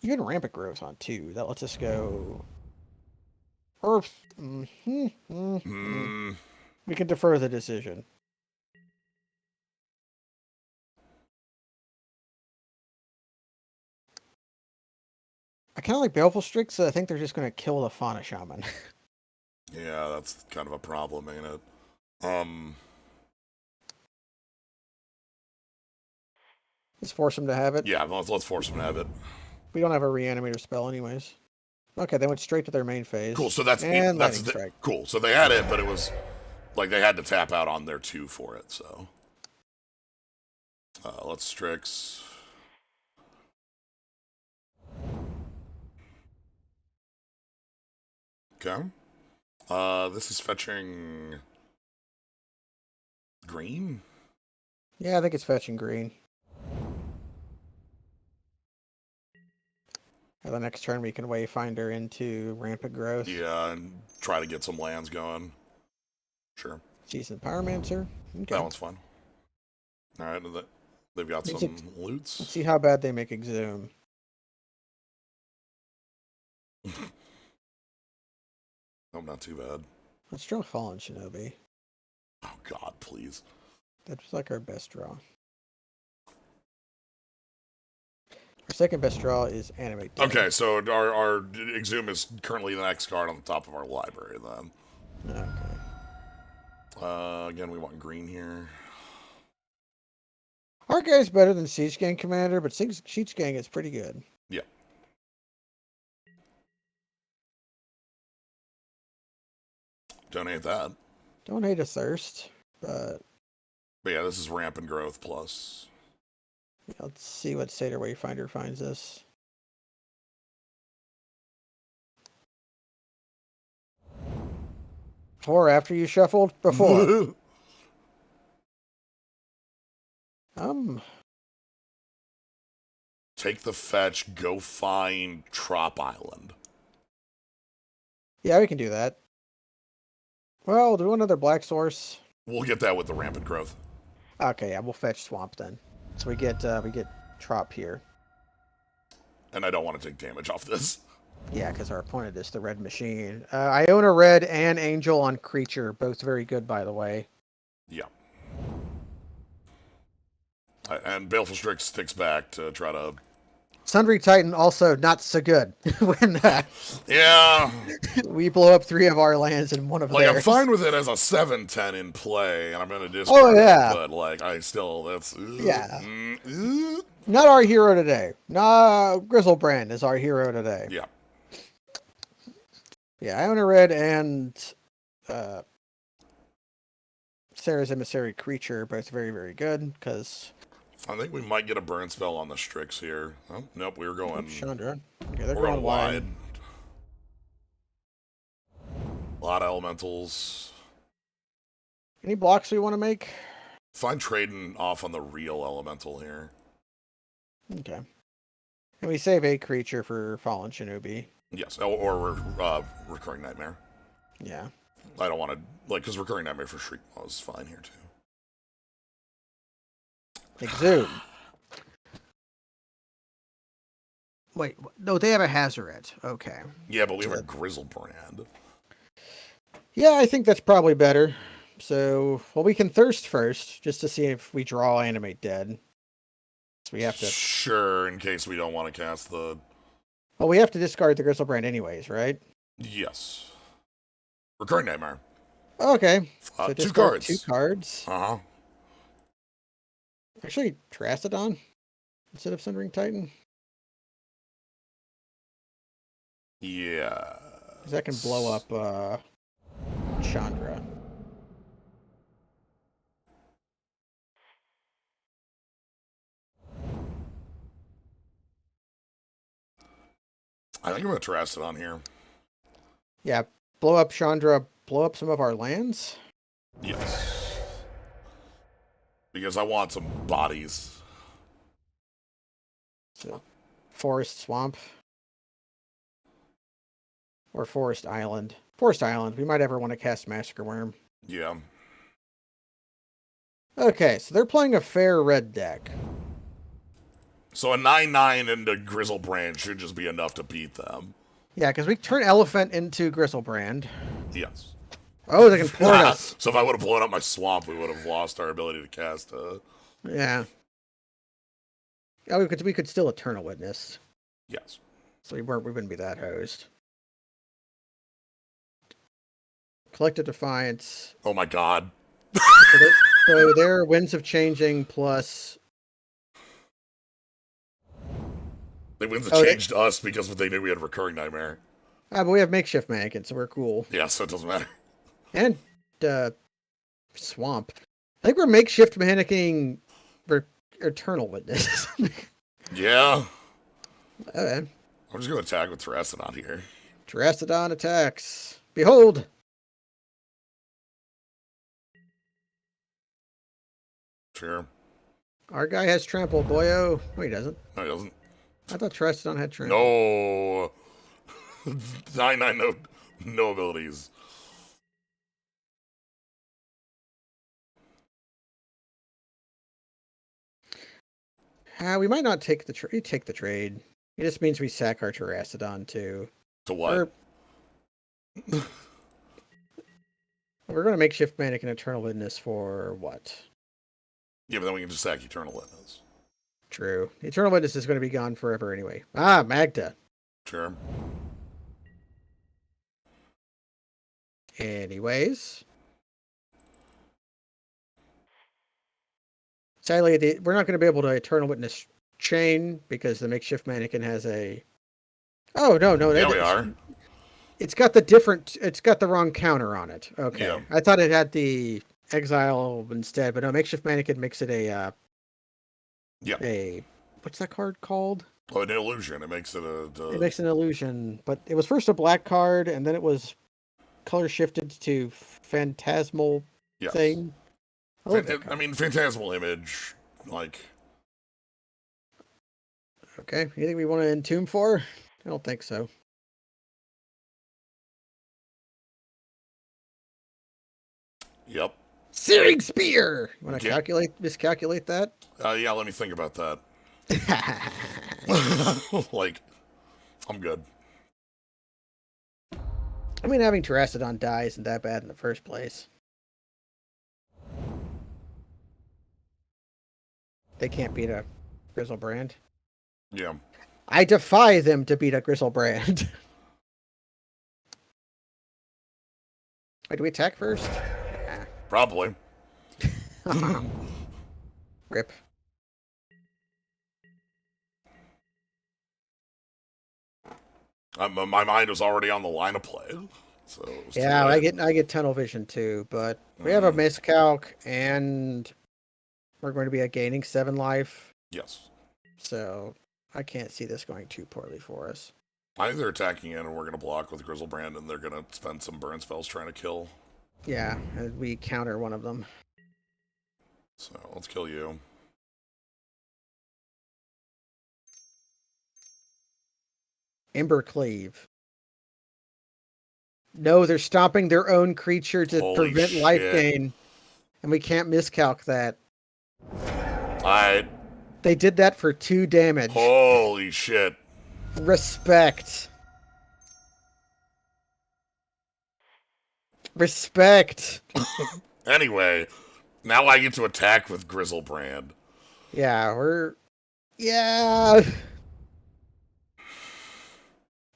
Even Rampant Grove's on 2. That lets us go Earth. Hmm. We can defer the decision. I kind of like Baleful Strix, so I think they're just going to kill the Fauna Shaman. Yeah, that's kind of a problem, ain't it? Let's force them to have it. Yeah, let's force them to have it. We don't have a Reanimator spell anyways. Okay, they went straight to their main phase. Cool. So that's Lightning Strike. cool. So they had it, but it was like they had to tap out on their 2 for it. So let's Strix. Okay. This is fetching green. Yeah, I think it's fetching green. And the next turn we can Wayfinder into Rampant Growth. Yeah, and try to get some lands going. Sure. Seasoned Pyromancer. Okay. That one's fun. All right, they've got some loots. Let's see how bad they make Exhume. Oh, not too bad. Let's draw Fallen Shinobi. Oh God, please. That's like our best draw. Our second best draw is Animate Dead. Okay, so our Exhume is currently the next card on the top of our library then. Okay. Again, we want green here. Our guy's better than Siege Gang Commander, but Siege Gang is pretty good. Yeah. Don't hate that. Don't hate a Thirst, but yeah, this is Rampant Growth plus. Yeah, let's see what Seder Wayfinder finds us. Before or after you shuffled? Before. Take the fetch, go find Trop Island. Yeah, we can do that. Well, we'll do another black source. We'll get that with the Rampant Growth. Okay, yeah, we'll fetch Swamp then. So we get Trop here. And I don't want to take damage off this. Yeah, because our opponent is the red machine. I own a red and angel on creature, both very good, by the way. Yeah. And Baleful Strix sticks back to try to... Sundry Titan also not so good. When yeah, we blow up 3 of our lands and 1 of theirs. I'm fine with it as a 7/10 in play, and I'm going to discard it, but I still, that's... Not our hero today. Nah, Grizzlebrand is our hero today. Yeah. Yeah, I own a red and Sarah's Emissary Creature, both very, very good, because... I think we might get a burn spell on the Strix here. Oh, nope, we were going... Chandra. Okay, they're we're going wide. A lot of elementals. Any blocks we want to make? Fine trading off on the real elemental here. Okay. And we save a creature for Fallen Shinobi. Yes, or Recurring Nightmare. Yeah. I don't want to... because Recurring Nightmare for Shriek is fine here, too. Exhume. Wait, no, they have a Hazoret. Okay. Yeah, but we have a Grizzlebrand. Yeah, I think that's probably better. So, well, we can Thirst first, just to see if we draw Animate Dead. So we have to... Sure, in case we don't want to cast the... Well, we have to discard the Grizzlebrand anyways, right? Yes. Recurring Nightmare. Okay. So 2 cards. 2 cards. Uh-huh. Actually, Trastodon instead of Sundering Titan. Yeah. Because that can blow up Chandra. I think I'm going to Trastodon here. Yeah, blow up Chandra, blow up some of our lands? Yes. Because I want some bodies. So, Forest Swamp. Or Forest Island. Forest Island. We might ever want to cast Massacre Worm. Yeah. Okay, so they're playing a fair red deck. So a 9/9 into Grizzlebrand should just be enough to beat them. Yeah, because we turn Elephant into Grizzlebrand. Yes. Oh, they can port us. So if I would have blown up my swamp, we would have lost our ability to cast. Yeah. Oh, we could still Eternal Witness. Yes. So we wouldn't be that hosed. Collective Defiance. Oh my god. So their Winds of Changing plus. They winds have changed us because they knew we had Recurring Nightmare. Ah, but we have Makeshift Mannequin, so we're cool. Yeah, so it doesn't matter. And Swamp. I think we're Makeshift Mannequin Eternal Witness. Yeah. Okay. I'm just going to attack with Terrastodon here. Terrastodon attacks. Behold! Sure. Our guy has trample, boyo. No, he doesn't. No, he doesn't. I thought Terrastodon had trample. No. 9/9, no abilities. We might not take the trade. Take the trade. It just means we sack our Terrastodon too. To what? We're going to make Shift Mannequin Eternal Witness for what? Yeah, but then we can just sack Eternal Witness. True. Eternal Witness is going to be gone forever anyway. Ah, Magda. Sure. Anyways. Sadly, we're not going to be able to Eternal Witness Chain because the Makeshift Mannequin has a... Oh, no. Yeah, we are. It's got the wrong counter on it. Okay. Yeah. I thought it had the Exile instead, but no, Makeshift Mannequin makes it a... What's that card called? Oh, an illusion. It makes it It makes an illusion, but it was first a black card, and then it was color shifted to phantasmal thing. I mean, Phantasmal Image, like... Okay, anything we want to entomb for? I don't think so. Yep. Searing Spear! You want to miscalculate that? Yeah, let me think about that. Like, I'm good. I mean, having Terrastodon die isn't that bad in the first place. They can't beat a Grizzlebrand. Yeah. I defy them to beat a Grizzlebrand. Wait, do we attack first? Probably. Rip. My mind was already on the line of play. So yeah, I get tunnel vision too, but we have a miscalc and we're going to be gaining 7 life. Yes. So I can't see this going too poorly for us. I think they're attacking in and we're going to block with Grizzlebrand and they're going to spend some burn spells trying to kill. Yeah, and we counter one of them. So let's kill you. Embercleave. No, they're stopping their own creature to prevent life gain. And we can't miscalc that. They did that for 2 damage. Holy shit. Respect. Respect. Anyway, now I get to attack with Grizzlebrand. Yeah, Yeah.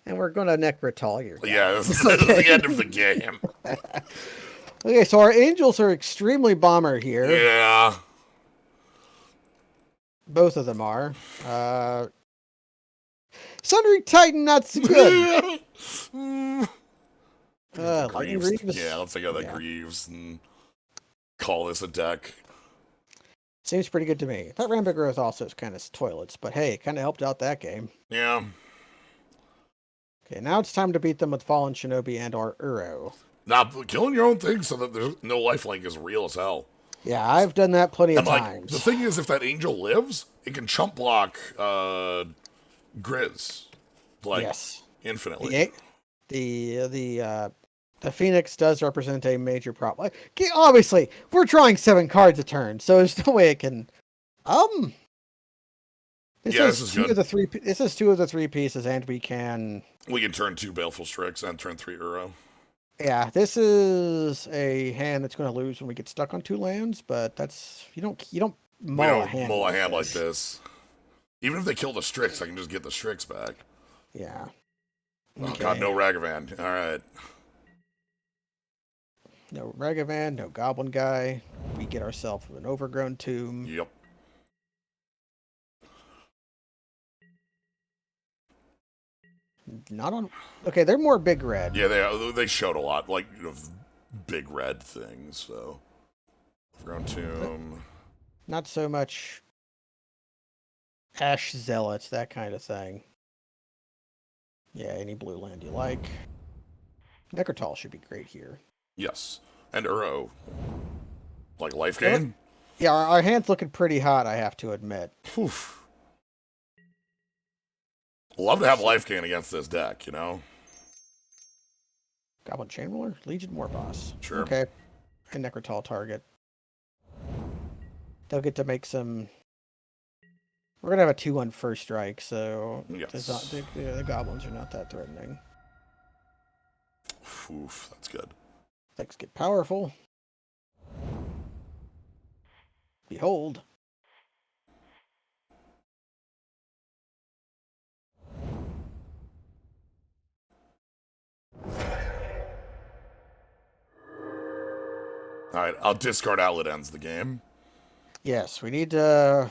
And we're going to Necrotol your guy. Yeah, this is the end of the game. Okay, so our Angels are extremely bomber here. Yeah. Both of them are. Sundering Titan, not so good. Greaves. Yeah, let's take out that Greaves and call this a deck. Seems pretty good to me. That Rampant Growth also is kind of toilets, but hey, it kind of helped out that game. Yeah. Okay, now it's time to beat them with Fallen Shinobi and our Uro. Now, killing your own thing so that there's no lifelink is real as hell. Yeah, I've done that plenty of And like the times. thing is, if that angel lives, it can chump block Grizz like Yes. infinitely. The the the uh the Phoenix does represent a major problem. Okay, obviously, we're drawing 7 cards a turn, so there's no way it can. Um, this Yeah, this is is two of good. the three. This is 2 of the 3 pieces, and we can. We can turn 2 Baleful Strix and turn 3 Uro. Yeah, this is a hand that's going to lose when we get stuck on 2 lands, but that's you don't We mull a don't hand mull a like hand like this. this. Even if they kill the Strix, I can just get the Strix back. Yeah. Oh god, no Okay. Ragavan. Alright. No Ragavan, no Goblin Guy. We get ourselves an Overgrown Tomb. Yep. Not on. Okay, they're more big red. Yeah, they showed a lot, like, of big red things, so. Ground Tomb. Not so much Ash Zealots, that kind of thing. Yeah, any blue land you like. Necrotal should be great here. Yes. And Uro. Like life Yeah, gain? yeah, our hand's looking pretty hot, I have to admit. Oof. Love to have So, life gain against this deck, you know? Goblin Chamberlain, Legion Warboss. Sure. Okay. And Necrotal target. They'll get to make some. We're gonna have a 2-1 first strike, so Yes. the goblins are not that threatening. Oof, that's good. Things get powerful. Behold. Alright, I'll discard Outlet ends the game. Yes, we need to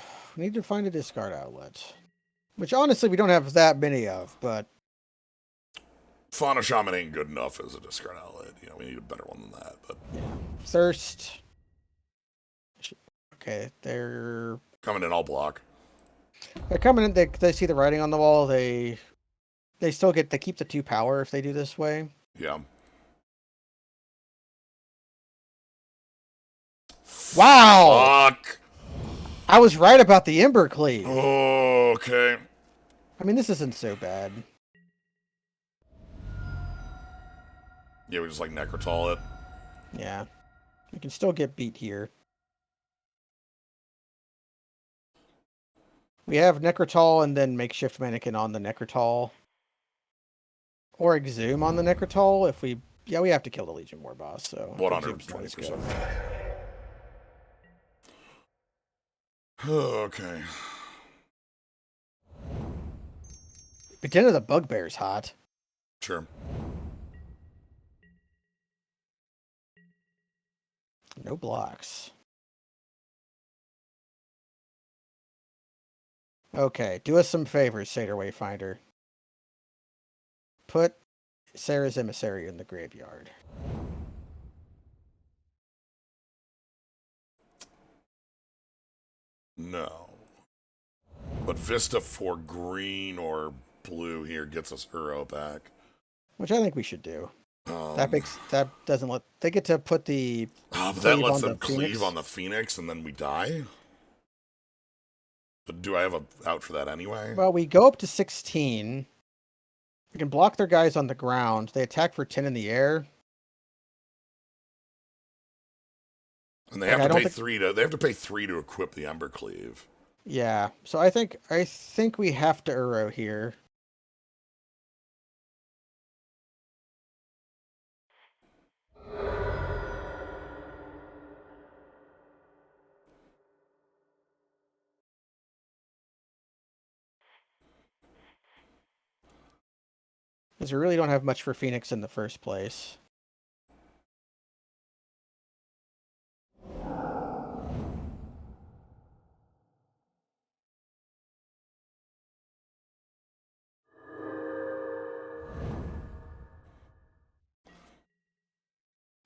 find a discard outlet. Which honestly we don't have that many of, but Fauna Shaman ain't good enough as a discard outlet. You know, we need a better one than that. But yeah. Thirst. Okay, they're coming in, I'll block. coming in. They see the writing on the wall. They still get they keep the 2 power if they do this way. Yeah. Wow! Fuck. I was right about the Ember Cleave. Oh, okay. I mean, this isn't so bad. Yeah, we just like Necrotal it. Yeah, we can still get beat here. We have Necrotal and then Makeshift Mannequin on the Necrotal. Or Exhume on the Necrotal if we... Yeah, we have to kill the Legion War boss, so... Exhume's not as good. 120%. Okay. Beginning of the Bugbear's hot. Sure. No blocks. Okay, do us some favors, Satyr Wayfinder. Put Sarah's Emissary in the graveyard. No. But Vista for green or blue here gets us Uro back. Which I think we should do. That doesn't let... They get to put the but that cleave lets on them the cleave Phoenix. on the Phoenix and then we die? But do I have a out for that anyway? Well, we go up to 16. We can block their guys on the ground. They attack for 10 in the air. And they Like, have I to don't pay think- 3 to they have to pay 3 to equip the Ember Cleave. Yeah, so I think we have to Uro here. Because we really don't have much for Phoenix in the first place.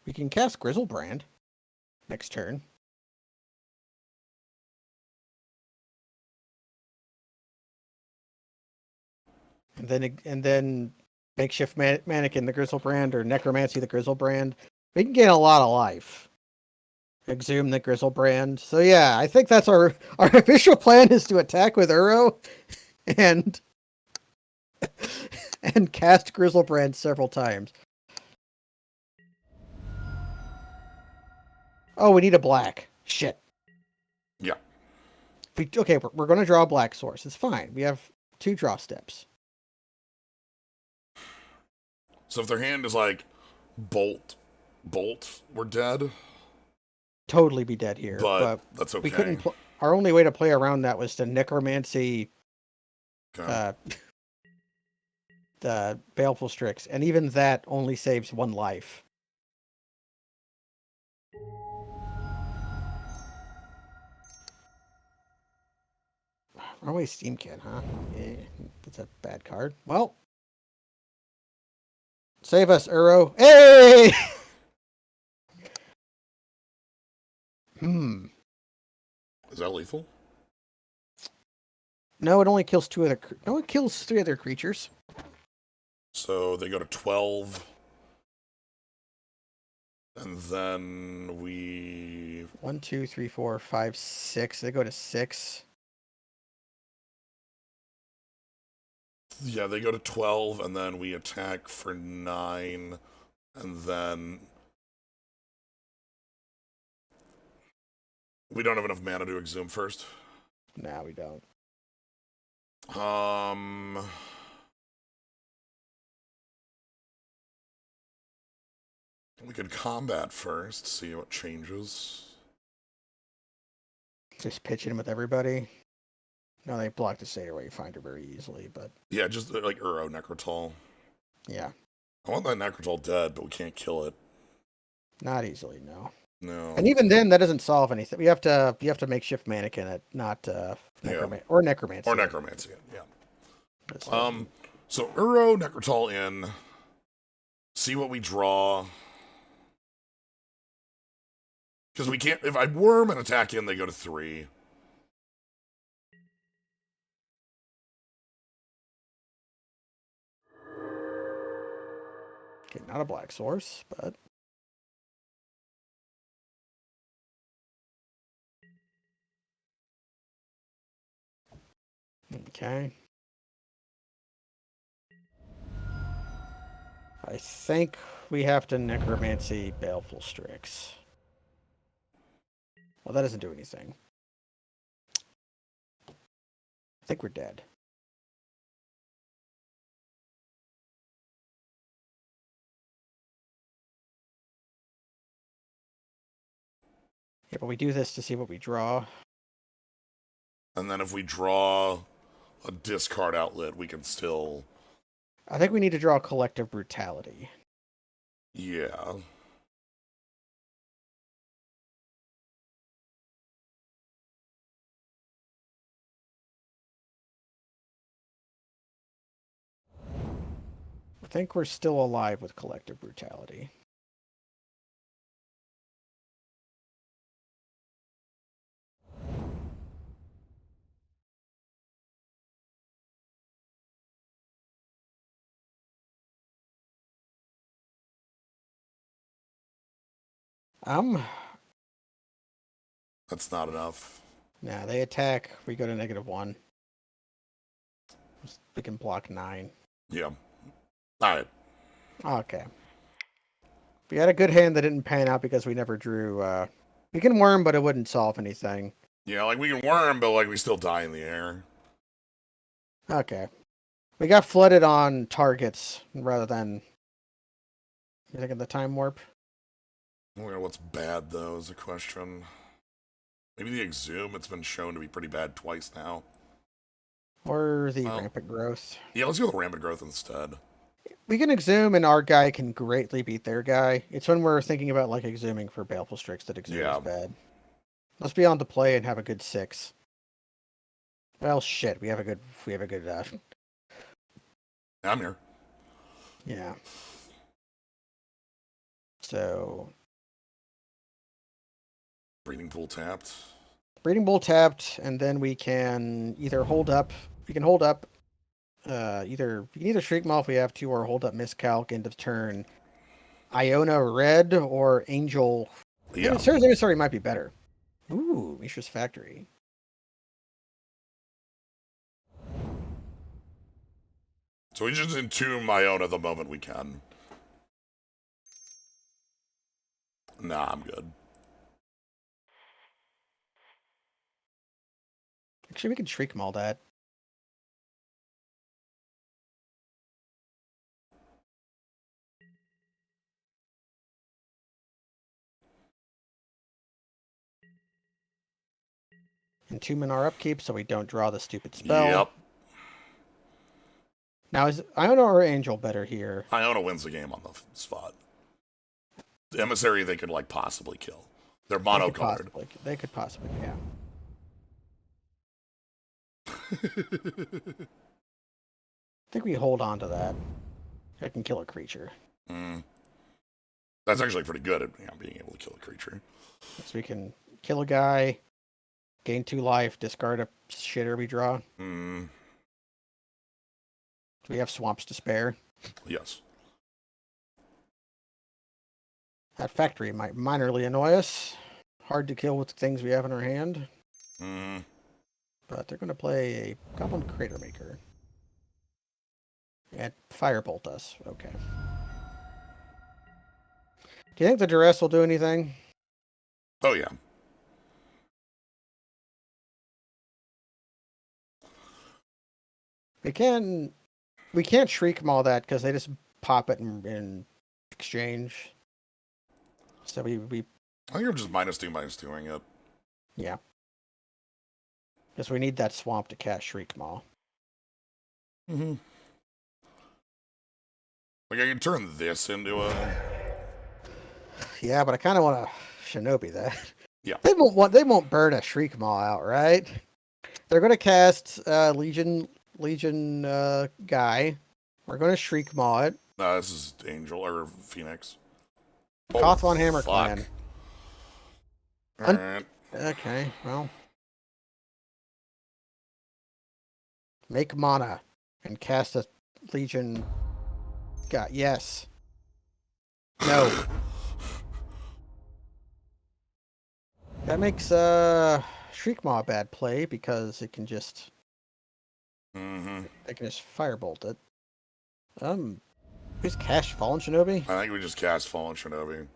We can cast Grizzlebrand next turn. And then Makeshift Mannequin the Grizzlebrand or Necromancy the Grizzlebrand. We can gain a lot of life. Exhume the Grizzlebrand. So yeah, I think that's our official plan is to attack with Uro and and cast Grizzlebrand several times. Oh, we need a black. Shit. Yeah. Okay, we're going to draw a black source. It's fine. We have 2 draw steps. So if their hand is like bolt, we're dead. Totally be dead here, But that's okay. we couldn't. Our only way to play around that was to necromancy Okay. the Baleful Strix, and even that only saves 1 life. Runaway Steam Can, huh? Yeah, that's a bad card. Well, save us, Uro. Hey! Is that lethal? No, it only kills 2 other. No, it kills 3 other creatures. So they go to 12. And then we... 1, 2, 3, 4, 5, 6. They go to 6. Yeah, they go to 12, and then we attack for 9, and then... We don't have enough mana to exhume first. No, we don't. We could combat first, see what changes. Just pitching with everybody. No, they block the Seder Way Finder very easily, but... Yeah, just like Uro, Necrotol. Yeah. I want that Necrotol dead, but we can't kill it. Not easily, no. No. And even then, that doesn't solve anything. You have to makeshift mannequin it, not necromancy. Or necromancy. Or necromancy, yeah. So Uro, Necrotol in. See what we draw. Because we can't... If I worm and attack in, they go to 3. Okay, not a black source, but... Okay. I think we have to necromancy Baleful Strix. Well, that doesn't do anything. I think we're dead. Yeah, but we do this to see what we draw. And then if we draw a discard outlet, we can still... I think we need to draw Collective Brutality. Yeah. I think we're still alive with Collective Brutality. That's not enough. Nah, they attack. We go to -1. We can block 9. Yeah. Alright. Okay. We had a good hand that didn't pan out because we never drew... We can worm, but it wouldn't solve anything. Yeah, like, we can worm, but, like, we still die in the air. Okay. We got flooded on targets rather than... You think of the Time Warp? I wonder what's bad, though, is a question. Maybe the Exhume, it's been shown to be pretty bad twice now. Or the Rampant Growth. Yeah, let's go with Rampant Growth instead. We can exhume, and our guy can greatly beat their guy. It's when we're thinking about like exhuming for Baleful Strix that exhume is bad. Let's be on the play and have a good 6. Well, shit, we have a good. I'm here. Yeah. So. Breeding Pool tapped. Breeding Pool tapped, and then we can either hold up. We can hold up. We can either Shriek Maw if we have to, or hold up Miscalc end of turn. Iona Red or Angel Yeah. Sarah's Emissary might be better. Ooh, Mishra's Factory. So we just entomb Iona the moment we can. Nah, I'm good. Actually, we can Shriek Maul that. Entombment our upkeep so we don't draw the stupid spell. Yep. Now, is Iona or Angel better here? Iona wins the game on the spot. The Emissary they could, like, possibly kill. They're mono colored. They could possibly, yeah. I think we hold on to that. I can kill a creature. That's actually pretty good at being able to kill a creature. So we can kill a guy, gain 2 life, discard a shitter we draw. Do we have swamps to spare? Yes. That factory might minorly annoy us. Hard to kill with the things we have in our hand. But they're going to play a Goblin Crater Maker. And Firebolt us. Okay. Do you think the Duress will do anything? Oh, yeah. We can't Shriek Maul that because they just pop it in exchange. So we I think I'm just -2/-2ing it. yeah. Because we need that swamp to cast Shriek Maul. Like, I can turn this into a... Yeah, but I kind of want to Shinobi that. Yeah. They won't burn a Shriek Maul out, right? They're going to cast Legion guy. We're going to Shriek Maul it. No, this is Angel or Phoenix. Koth Hammer Clan. Alright. Okay, well. Make mana and cast a Legion guy. Yes. No. That makes Shriek Maw a bad play because it can just they can just firebolt it. Just cast Fallen Shinobi. I think we just cast Fallen Shinobi.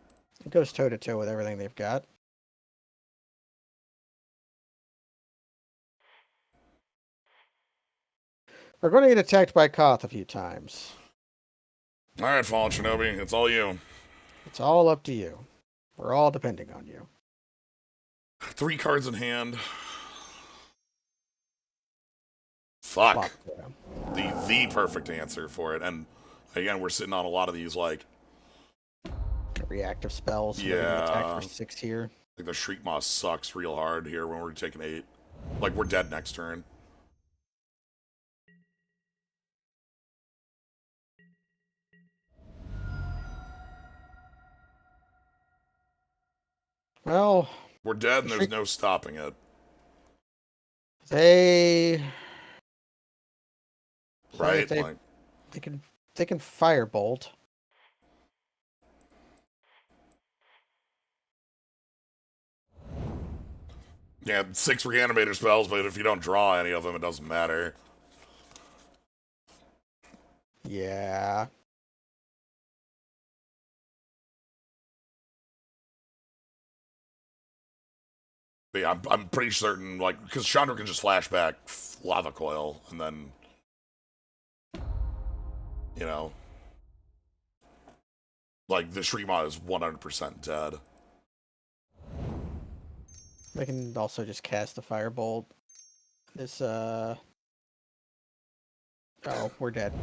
It goes toe to toe with everything they've got. We're going to get attacked by Koth a few times. Alright, Fallen Shinobi, it's all you. It's all up to you. We're all depending on you. 3 cards in hand. Fuck. The perfect answer for it. And again, we're sitting on a lot of these, like... reactive spells. Yeah. Attack for 6 here. Like, the Shriek Maw sucks real hard here when we're taking 8. Like, we're dead next turn. Well... We're dead and there's no stopping it. They... Right? They can firebolt. Yeah, 6 Reanimator spells, but if you don't draw any of them, it doesn't matter. Yeah. But yeah, I'm pretty certain, like, because Chandra can just flashback Lava Coil, and then, you know, like, the Shriek Maw is 100% dead. They can also just cast the firebolt. This, Oh, we're dead.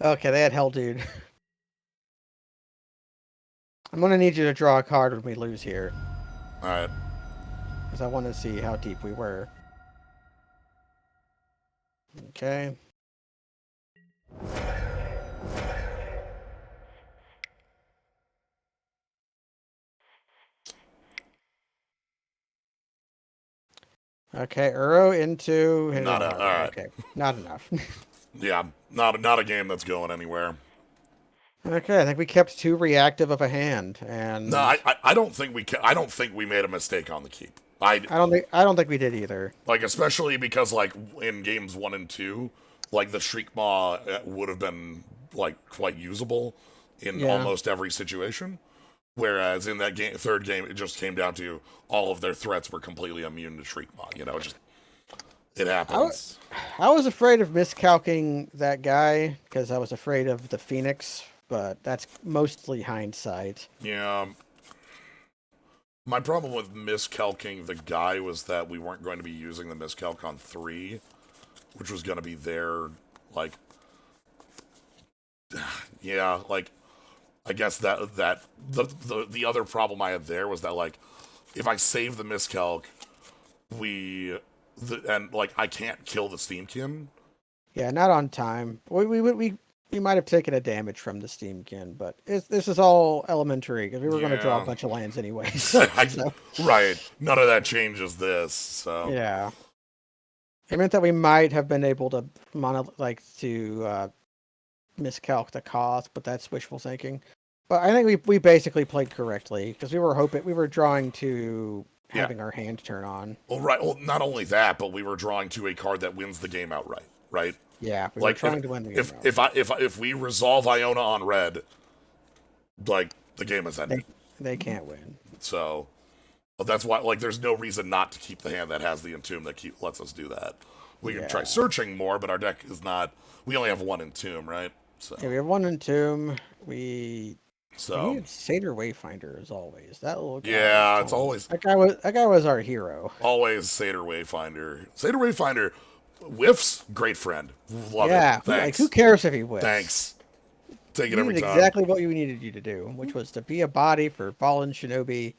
Okay, they had Hell Dude. I'm gonna need you to draw a card when we lose here. Alright. Because I want to see how deep we were. Okay. Okay, Uro into... Alright. Okay, not enough. Yeah, not a game that's going anywhere. Okay, I think we kept too reactive of a hand, No, and I don't think I don't think we made a mistake on the keep. I I don't think we did either. like especially because like in games 1 and 2, like the Shriek Maw would have been like quite usable in Yeah. almost every situation. Whereas in that third game, it just came down to all of their threats were completely immune to Shriek Maw. You know, just it I, wa- happens. I was afraid of miscalcing that guy because I was afraid of the Phoenix, but that's mostly hindsight. Yeah. My problem with miscalking the guy was that we weren't going to be using the miscalc on 3, which was going to be their, like, yeah, like, I guess the other problem I had there was that, like, if I save the miscalc, and, like, I can't kill the Steamkin. Yeah, not on time. We might have taken a damage from the Steamkin, but this is all elementary because we were going to draw a Yeah. bunch of lands anyways. I, So right. None of that changes this, so. yeah, it meant that we might have been able to miscalc the cost, but that's wishful thinking. But I think we basically played correctly because we were drawing to Yeah. having our hand turn on. Well, right. Well, not only that, but we were drawing to a card that wins the game outright, right? Yeah, we were Like trying to win the game. if we resolve Iona on red, like the game is ended. They can't win. So that's why like there's no reason not to keep the hand that has the entomb that lets us do that. We can try searching more, but our deck is not. We only have one entomb, right? So Yeah, we have one Entomb. We so needed Satyr Wayfinder as always. That little guy. yeah, it's always that guy was our hero. always Satyr Wayfinder. Satyr Wayfinder whiffs, great friend. Love Yeah, it. Thanks. who cares if he whiffs? Thanks. Take it You every did time. exactly what you needed you to do, which was to be a body for Fallen Shinobi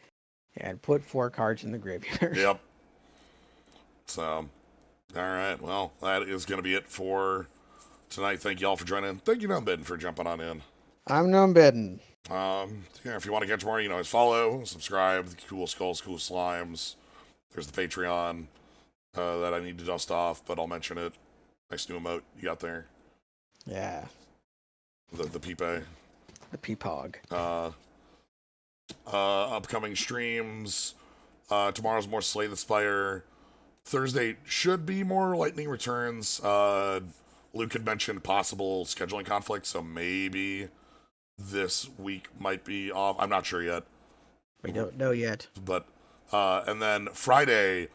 and put 4 cards in the graveyard. Yep. So, all right. Well, that is going to be it for tonight. Thank you all for joining. Thank you, Gnomebitten, for jumping on in. I'm Gnomebitten. Yeah, if you want to catch more, follow, subscribe. Cool Skulls, Cool Slimes. There's the Patreon that I need to dust off, but I'll mention it. Nice new emote you got there. Yeah, The Peepe. the Peepog. Upcoming streams. Tomorrow's more Slay the Spire. Thursday should be more Lightning Returns. Luke had mentioned possible scheduling conflicts, so maybe this week might be off. I'm not sure yet. We don't know yet. But and then Friday,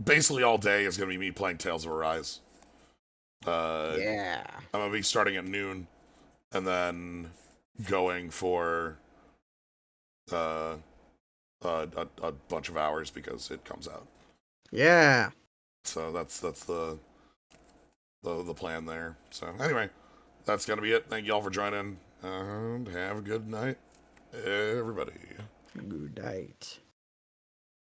basically all day is gonna be me playing Tales of Arise. Yeah. I'm gonna be starting at noon, and then going for a bunch of hours because it comes out. Yeah. So that's the plan there. So anyway, that's gonna be it. Thank you all for joining, and have a good night, everybody. Good night.